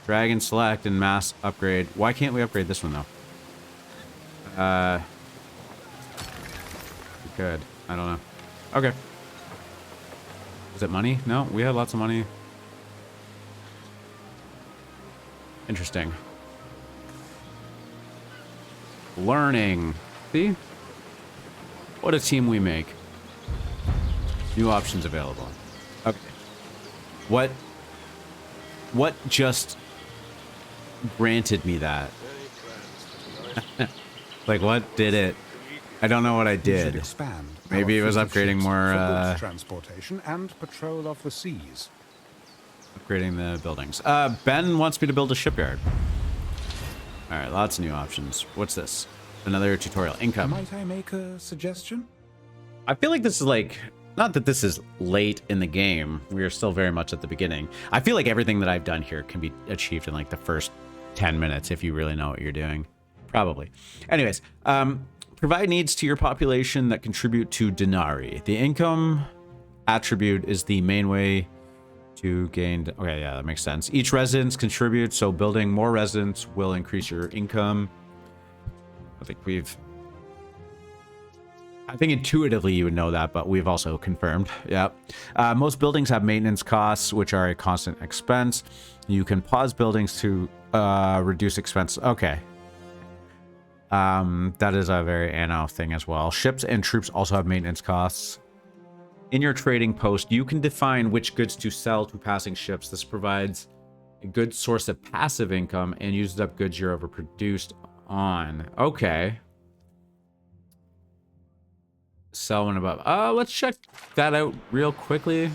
Speaker 1: drag and select and mass upgrade. Why can't we upgrade this one though? We could. I don't know. Okay. Is it money? No, we had lots of money. Interesting. Learning. See? What a team we make. New options available. Okay. What just granted me that? Like, what did it? I don't know what I
Speaker 3: You should
Speaker 1: did.
Speaker 3: expand
Speaker 1: Maybe
Speaker 3: our
Speaker 1: it was
Speaker 3: fleet of
Speaker 1: upgrading
Speaker 3: ships
Speaker 1: more,
Speaker 3: for goods transportation and patrol of the seas.
Speaker 1: Upgrading the buildings. Ben wants me to build a shipyard. All right, lots of new options. What's this? Another tutorial. Income.
Speaker 3: Might I make a suggestion?
Speaker 1: I feel like this is like, not that this is late in the game. We are still very much at the beginning. I feel like everything that I've done here can be achieved in like the first 10 minutes if you really know what you're doing. Probably. Anyways, provide needs to your population that contribute to denarii. The income attribute is the main way to gain... Okay, yeah, that makes sense. Each residence contributes, so building more residents will increase your income. I think intuitively you would know that, but we've also confirmed. Yeah. Most buildings have maintenance costs, which are a constant expense. You can pause buildings to reduce expense. Okay. That is a very Anno thing as well. Ships and troops also have maintenance costs. In your trading post, you can define which goods to sell to passing ships. This provides a good source of passive income, and uses up goods you're overproduced on. Okay. Sell when above. Let's check that out real quickly.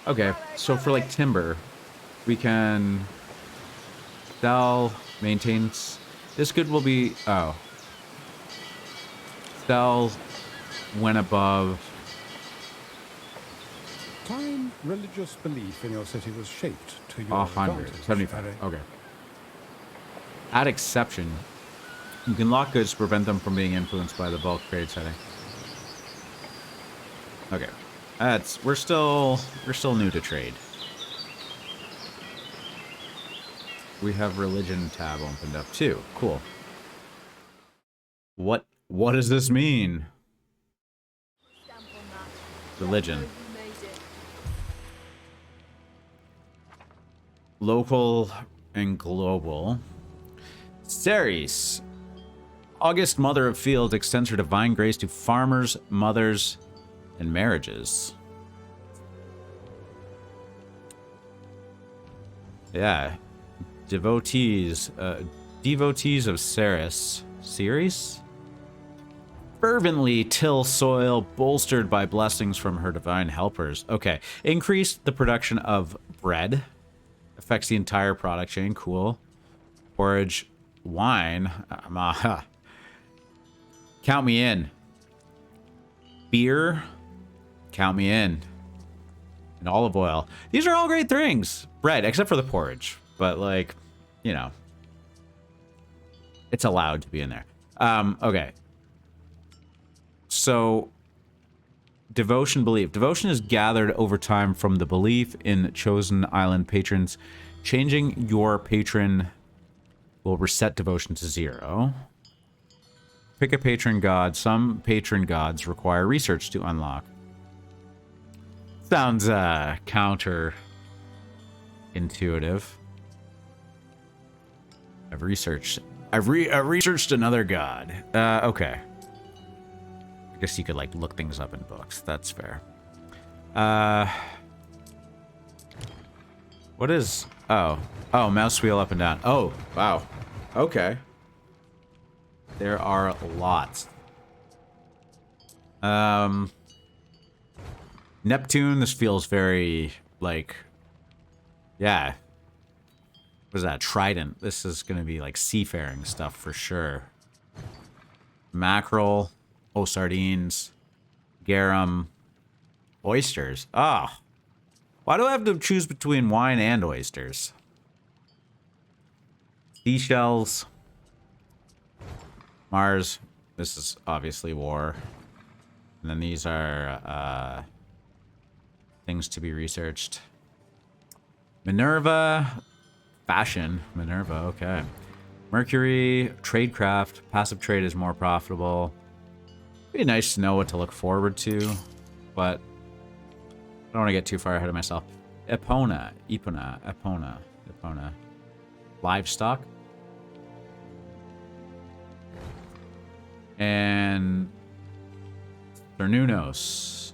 Speaker 1: Okay, so for like timber, we can sell, maintains. This good will be, sell when above.
Speaker 3: Time religious belief in your city was shaped to your
Speaker 1: 100,
Speaker 3: advantage,
Speaker 1: 75.
Speaker 3: Harry.
Speaker 1: Okay. Add exception. You can lock goods to prevent them from being influenced by the bulk trade setting. Okay. We're still new to trade. We have religion tab opened up too. Cool. What does this mean? Religion. Local and global. Ceres. August Mother of Fields extends her divine grace to farmers, mothers, and marriages. Yeah. Devotees of Ceres. Ceres? Fervently till soil, bolstered by blessings from her divine helpers. Okay. Increase the production of bread. Affects the entire product chain. Cool. Porridge. Wine. Count me in. Beer. Count me in. And olive oil. These are all great things. Bread, except for the porridge. But, like, you know. It's allowed to be in there. Okay. So, devotion, belief. Devotion is gathered over time from the belief in chosen island patrons. Changing your patron will reset devotion to 0. Pick a patron god. Some patron gods require research to unlock. Sounds counter-intuitive. I've researched another god. Okay. I guess you could like look things up in books. That's fair. What is? Oh, mouse wheel up and down. Oh, wow. Okay. There are lots. Neptune, this feels very, like, yeah. What is that? Trident. This is going to be, like, seafaring stuff for sure. Mackerel. Oh, sardines. Garum. Oysters. Ah. Why do I have to choose between wine and oysters? Seashells. Mars. This is obviously war. And then these are things to be researched. Minerva. Fashion. Minerva, okay. Mercury. Tradecraft. Passive trade is more profitable. It'd be nice to know what to look forward to, but I don't want to get too far ahead of myself. Epona. Livestock. And Cernunos.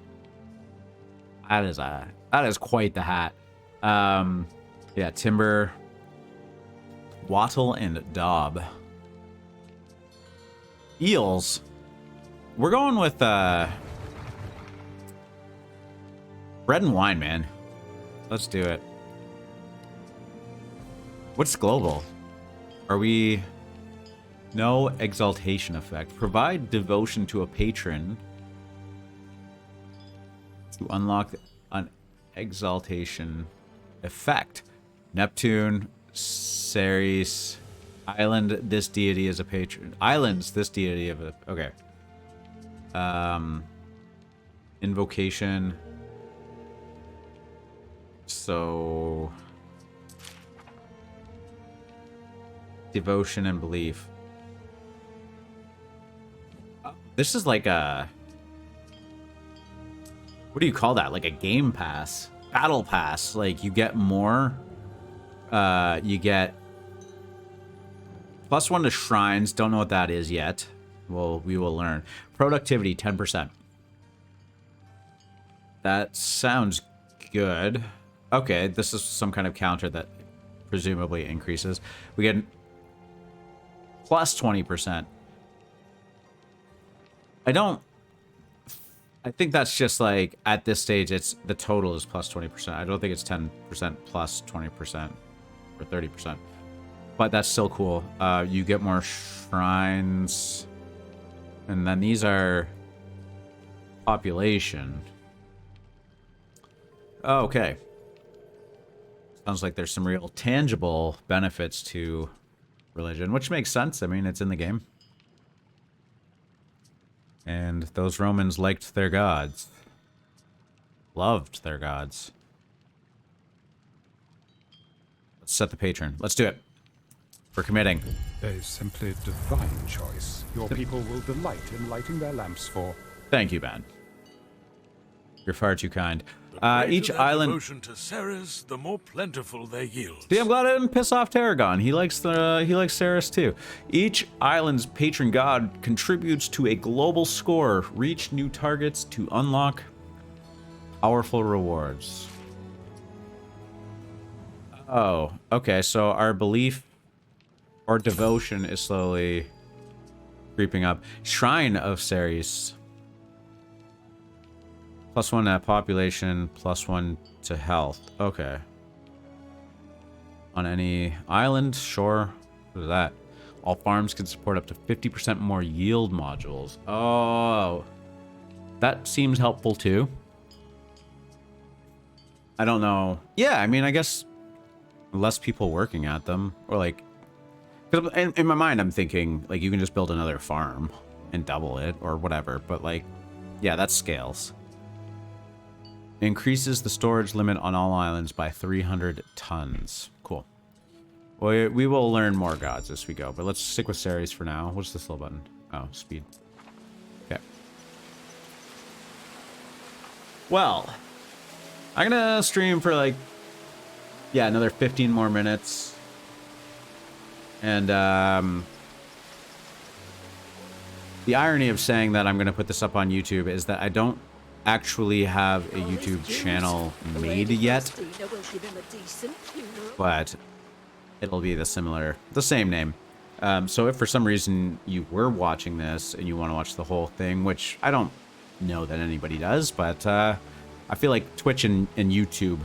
Speaker 1: That is quite the hat. Yeah, timber. Wattle and daub. Eels. We're going with bread and wine, man. Let's do it. What's global? Are we... No exaltation effect. Provide devotion to a patron to unlock an exaltation effect. Neptune, Ceres, island, this deity is a patron. Islands, this deity of a... Okay. Invocation. So... Devotion and belief. This is like a... What do you call that? Like a game pass. Battle pass. Like, you get more. You get... +1 to shrines. Don't know what that is yet. Well, we will learn. Productivity, 10%. That sounds good. Okay, this is some kind of counter that presumably increases. We get plus 20%. I think that's just like, at this stage, it's the total is plus 20%. I don't think it's 10% plus 20% or 30%. But that's still cool. You get more shrines. And then these are population. Okay. Sounds like there's some real tangible benefits to religion, which makes sense. I mean, it's in the game. And those Romans liked their gods. Loved their gods. Let's set the patron. Let's do it. We're committing.
Speaker 3: A simply divine choice. Your people will delight in lighting their lamps for.
Speaker 1: Thank you, Ben. You're far too kind. Each
Speaker 6: Their
Speaker 1: island.
Speaker 6: devotion to Ceres, the more plentiful their yields.
Speaker 1: See, I'm glad I didn't piss off Tarragon. He likes Ceres too. Each island's patron god contributes to a global score. Reach new targets to unlock powerful rewards. Oh, okay. So our belief or devotion is slowly creeping up. Shrine of Ceres. +1 at population, +1 to health. Okay. On any island, sure. What is that? All farms can support up to 50% more yield modules. Oh. That seems helpful too. I don't know. Yeah, I mean, I guess less people working at them. Or like... 'cause in my mind, I'm thinking, like, you can just build another farm and double it or whatever. But like, yeah, that scales. Increases the storage limit on all islands by 300 tons. Cool. Well, we will learn more gods as we go, but let's stick with Ceres for now. What's this little button? Oh, speed. Okay. Well, I'm gonna stream for like, yeah, another 15 more minutes. And, the irony of saying that I'm gonna put this up on YouTube is that I don't actually have a YouTube channel made yet, but it'll be the same name. So if for some reason you were watching this and you want to watch the whole thing, which I don't know that anybody does, but I feel like Twitch and YouTube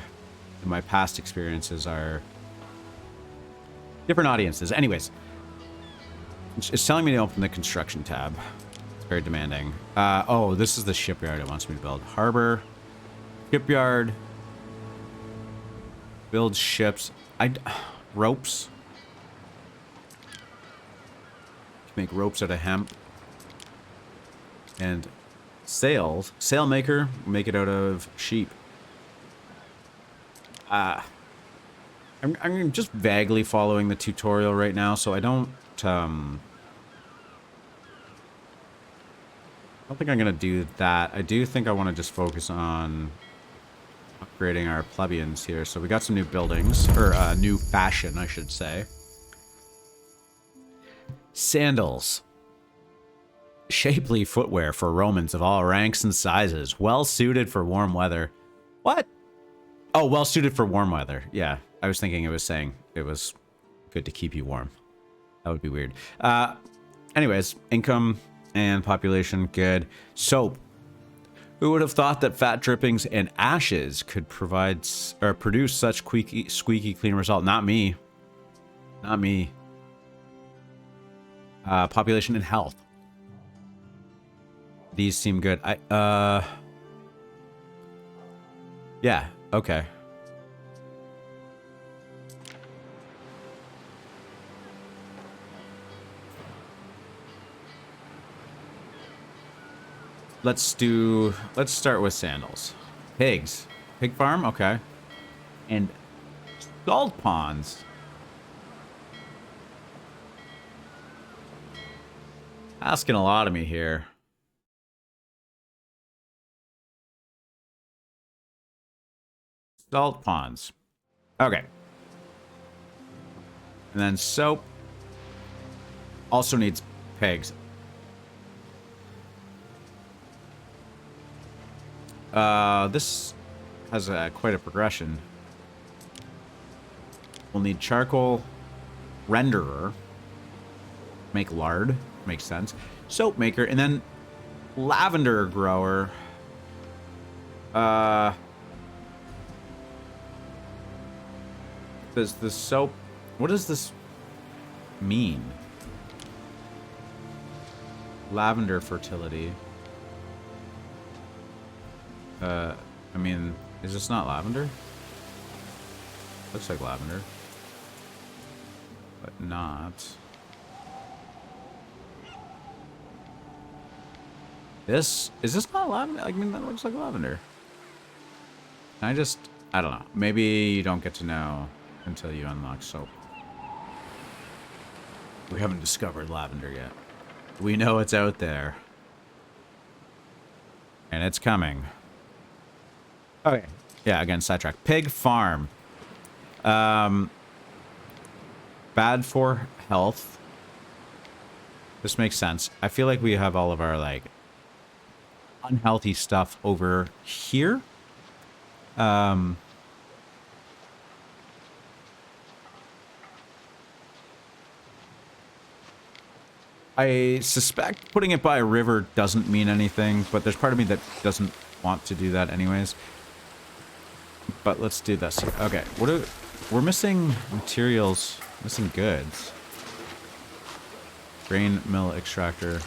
Speaker 1: in my past experiences are different audiences. Anyways, it's telling me to open the construction tab. Very demanding. Oh, this is the shipyard it wants me to build. Harbor, shipyard, build ships. Ropes. Make ropes out of hemp. And sails. Sailmaker, make it out of sheep. I'm just vaguely following the tutorial right now, so I don't think I'm going to do that. I do think I want to just focus on upgrading our plebeians here. So we got some new buildings, or new fashion, I should say. Sandals. Shapely footwear for Romans of all ranks and sizes. Well suited for warm weather. What? Oh, well suited for warm weather. Yeah, I was thinking it was saying it was good to keep you warm. That would be weird. Anyways, income and population, good. Soap. Who would have thought that fat drippings and ashes could provide or produce such squeaky clean result? Not me. Not me. Population and health. These seem good. Yeah, okay. Let's start with sandals. Pigs. Pig farm, okay. And salt ponds. Asking a lot of me here. Salt ponds. Okay. And then soap. Also needs pigs. This has quite a progression. We'll need charcoal renderer. Make lard. Makes sense. Soap maker. And then lavender grower. Does the soap... What does this mean? Lavender fertility. I mean, is this not lavender? Looks like lavender. But not. Is this not lavender? I mean, that looks like lavender. I don't know. Maybe you don't get to know until you unlock soap. We haven't discovered lavender yet. We know it's out there. And it's coming. Okay. Yeah, again, sidetrack. Pig farm. Bad for health. This makes sense. I feel like we have all of our, like, unhealthy stuff over here. I suspect putting it by a river doesn't mean anything, but there's part of me that doesn't want to do that anyways. But let's do this. Okay, we're missing materials, missing goods. Grain mill extractor.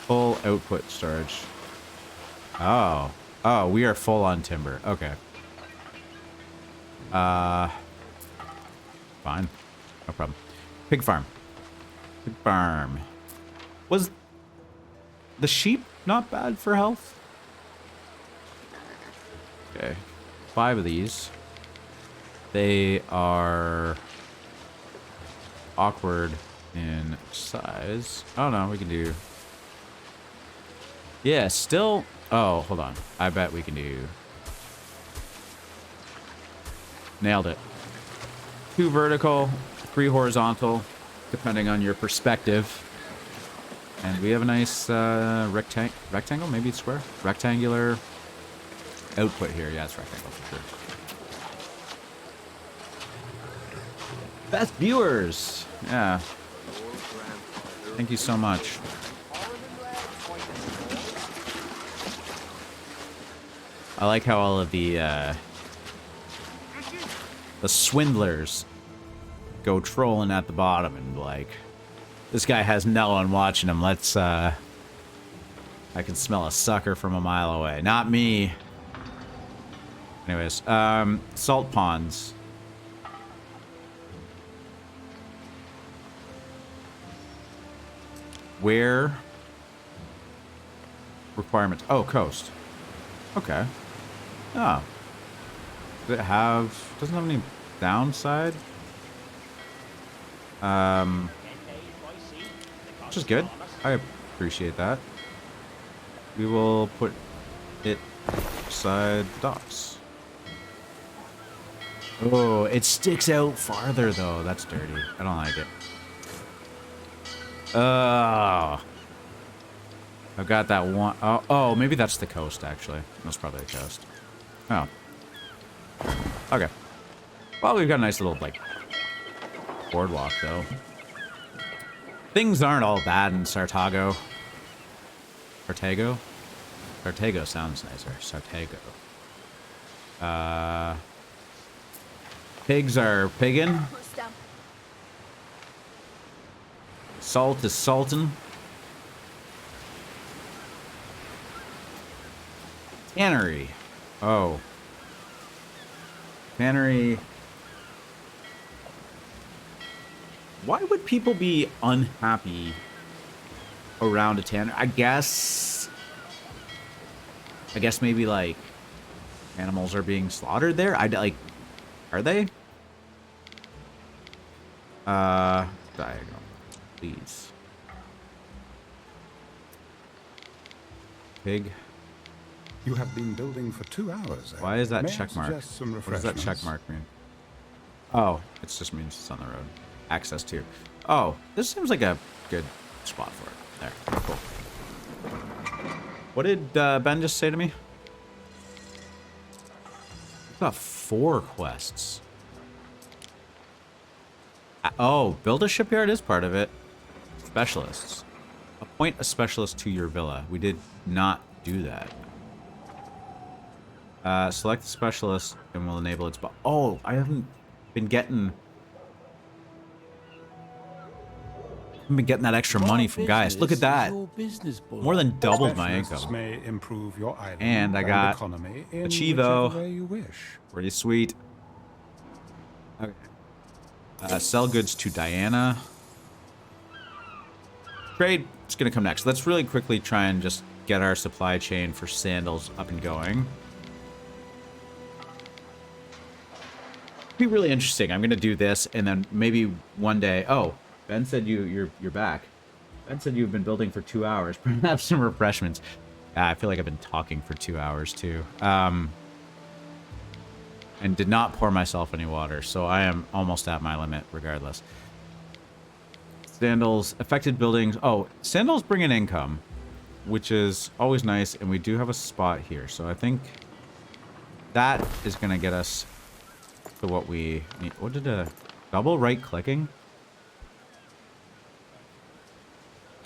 Speaker 1: Full output storage. Oh. Oh, we are full on timber. Okay. Fine. No problem. Pig farm. Pig farm. Was the sheep not bad for health? Okay. 5 of these. They are awkward in size. Oh no, we can do... Yeah, still... Oh, hold on. I bet we can do... Nailed it. 2 vertical, 3 horizontal, depending on your perspective. And we have a nice rectangle, maybe it's square? Rectangular output here. Yeah, it's rectangle for sure. Best viewers! Yeah. Thank you so much. I like how all of the swindlers go trolling at the bottom and like, this guy has no one watching him. Let's, I can smell a sucker from a mile away. Not me. Anyways, salt ponds. Where? Requirements. Oh, coast. Okay. Oh. Does it have... Doesn't have any downside? Which is good. I appreciate that. We will put it beside the docks. Oh, it sticks out farther though. That's dirty. I don't like it. Oh. I've got that one. Oh, maybe that's the coast, actually. That's probably the coast. Oh. Okay. Well, we've got a nice little, like, boardwalk, though. Things aren't all bad in Sartago. Sartago? Sartago sounds nicer. Sartago. Pigs are piggin'. Salt is saltin'. Tannery. Oh. Tannery. Why would people be unhappy around a tannery? I guess maybe like animals are being slaughtered there. Like, are they? Diagonal, please. Pig.
Speaker 3: You have been building for 2 hours.
Speaker 1: Why is that
Speaker 3: May I
Speaker 1: check mark?
Speaker 3: suggest some
Speaker 1: What does that check
Speaker 3: refreshments?
Speaker 1: mark mean? Oh, it just means it's on the road. Access to. Oh, this seems like a good spot for it. There, cool. What did Ben just say to me? We've got 4 quests. Oh, build a shipyard is part of it. Specialists. Appoint a specialist to your villa. We did not do that. Select the specialist and we'll enable its... Oh, I haven't been getting... that extra money from guys. Look at that. More than doubled my income.
Speaker 3: May improve your island
Speaker 1: And I got
Speaker 3: economy
Speaker 1: a
Speaker 3: in
Speaker 1: Chivo.
Speaker 3: whichever way you wish.
Speaker 1: Pretty sweet. Okay. Sell goods to Diana. Trade is going to come next. Let's really quickly try and just get our supply chain for sandals up and going. Be really interesting. I'm going to do this and then maybe one day... Oh, Ben said you're back. Ben said you've been building for 2 hours. Perhaps some refreshments. I feel like I've been talking for 2 hours too. And did not pour myself any water, so I am almost at my limit regardless. Sandals, affected buildings. Oh, sandals bring in income, which is always nice, and we do have a spot here, so I think that is going to get us to what we need. What did a double right clicking?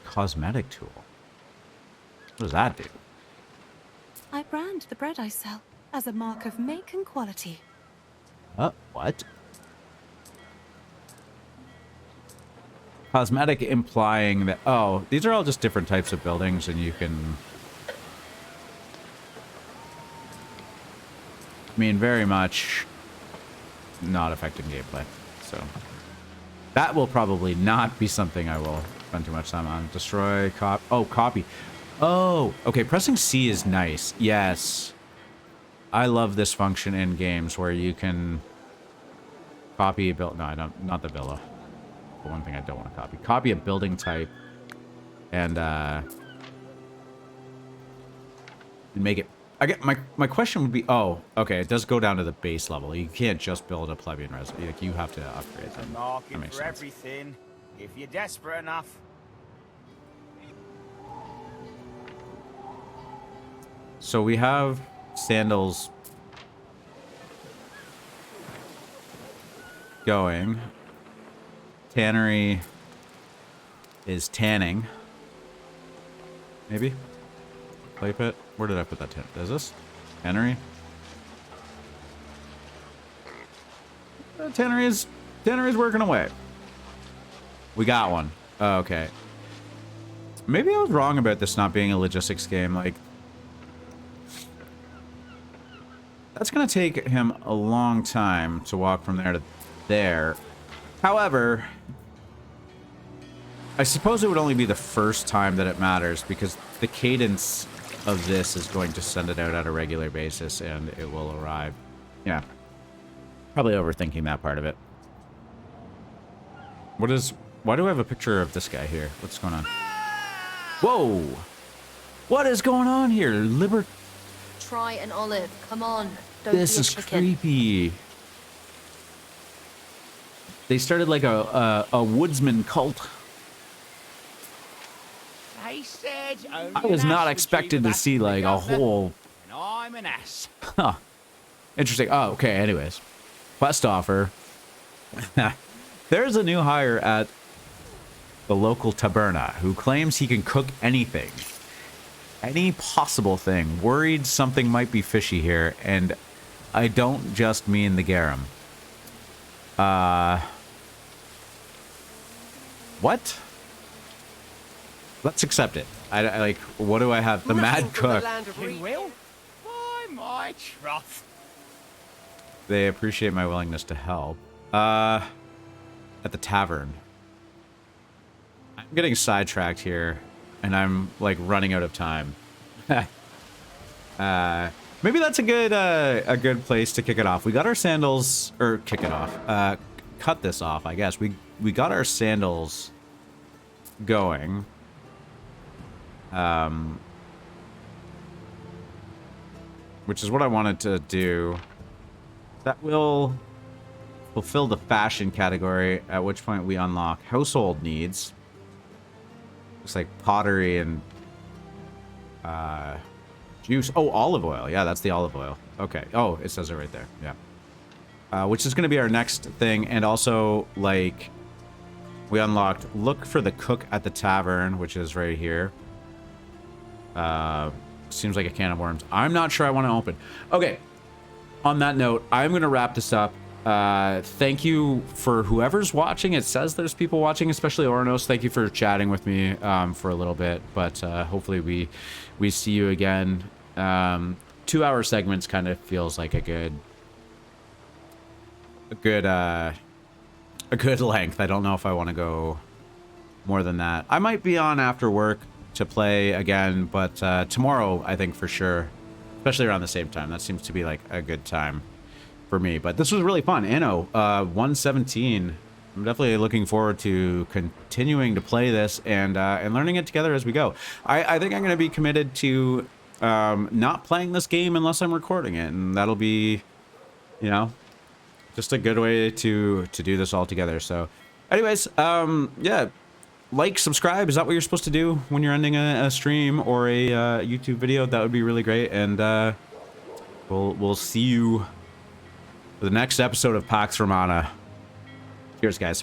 Speaker 1: Cosmetic tool. What does that do?
Speaker 5: I brand the bread I sell as a mark of make and quality.
Speaker 1: What? Cosmetic implying that... Oh, these are all just different types of buildings, and you can... I mean, very much not affecting gameplay, so... That will probably not be something I will spend too much time on. Destroy, copy. Oh, okay, pressing C is nice. Yes. I love this function in games where you can copy a build. No, I don't. Not the villa. The one thing I don't want to copy. Copy a building type and make it. I get my question would be. Oh, okay. It does go down to the base level. You can't just build a plebeian residence. Like, you have to upgrade them.
Speaker 7: Market
Speaker 1: That makes
Speaker 7: for
Speaker 1: sense.
Speaker 7: everything. If you're desperate enough.
Speaker 1: So we have sandals going. Tannery is tanning. Maybe? Clay pit? Where did I put that tan? Is this? Tannery? Tannery is working away. We got one. Oh, okay. Maybe I was wrong about this not being a logistics game. Like, that's going to take him a long time to walk from there to there. However, I suppose it would only be the first time that it matters because the cadence of this is going to send it out at a regular basis and it will arrive. Yeah. Probably overthinking that part of it. Why do I have a picture of this guy here? What's going on? Whoa! What is going on here?
Speaker 8: Try an olive. Come on. Don't
Speaker 1: This
Speaker 8: be a
Speaker 1: is
Speaker 8: chicken.
Speaker 1: creepy. They started like a woodsman cult.
Speaker 7: They said only
Speaker 1: I was
Speaker 7: an
Speaker 1: not
Speaker 7: ass
Speaker 1: expected
Speaker 7: would
Speaker 1: to see
Speaker 7: dream of
Speaker 1: like a
Speaker 7: that,
Speaker 1: whole...
Speaker 7: and I'm an ass.
Speaker 1: Huh. Interesting. Oh, okay, anyways. Quest offer. There's a new hire at the local taberna who claims he can cook anything. Any possible thing. Worried something might be fishy here, and I don't just mean the garum. What? Let's accept it. I like, what do I have? The Mad Cook.
Speaker 7: You will? By my trough.
Speaker 1: They appreciate my willingness to help. At the tavern. I'm getting sidetracked here, and I'm like running out of time. Maybe that's a good place to kick it off. We got our sandals, or kick it off. Cut this off, I guess. We got our sandals going. Which is what I wanted to do. That will fulfill the fashion category, at which point we unlock household needs. Looks like pottery and Juice. Oh, olive oil. Yeah, that's the olive oil. Okay. Oh, it says it right there. Yeah. Which is going to be our next thing. And also, like, we unlocked, look for the cook at the tavern, which is right here. Seems like a can of worms. I'm not sure I want to open. Okay. On that note, I'm going to wrap this up. Thank you for whoever's watching. It says there's people watching, especially Ornos. Thank you for chatting with me for a little bit, but hopefully we see you again. 2-hour segments kind of feels like a good length. I don't know if I want to go more than that. I might be on after work to play again, but tomorrow I think for sure, especially around the same time. That seems to be like a good time for me. But this was really fun. Anno 117. I'm definitely looking forward to continuing to play this and learning it together as we go. I think I'm going to be committed to not playing this game unless I'm recording it, and that'll be, you know, just a good way to do this all together. So anyways, yeah, like, subscribe. Is that what you're supposed to do when you're ending a stream or a YouTube video? That would be really great. And we'll see you for the next episode of Pax Romana. Cheers, guys.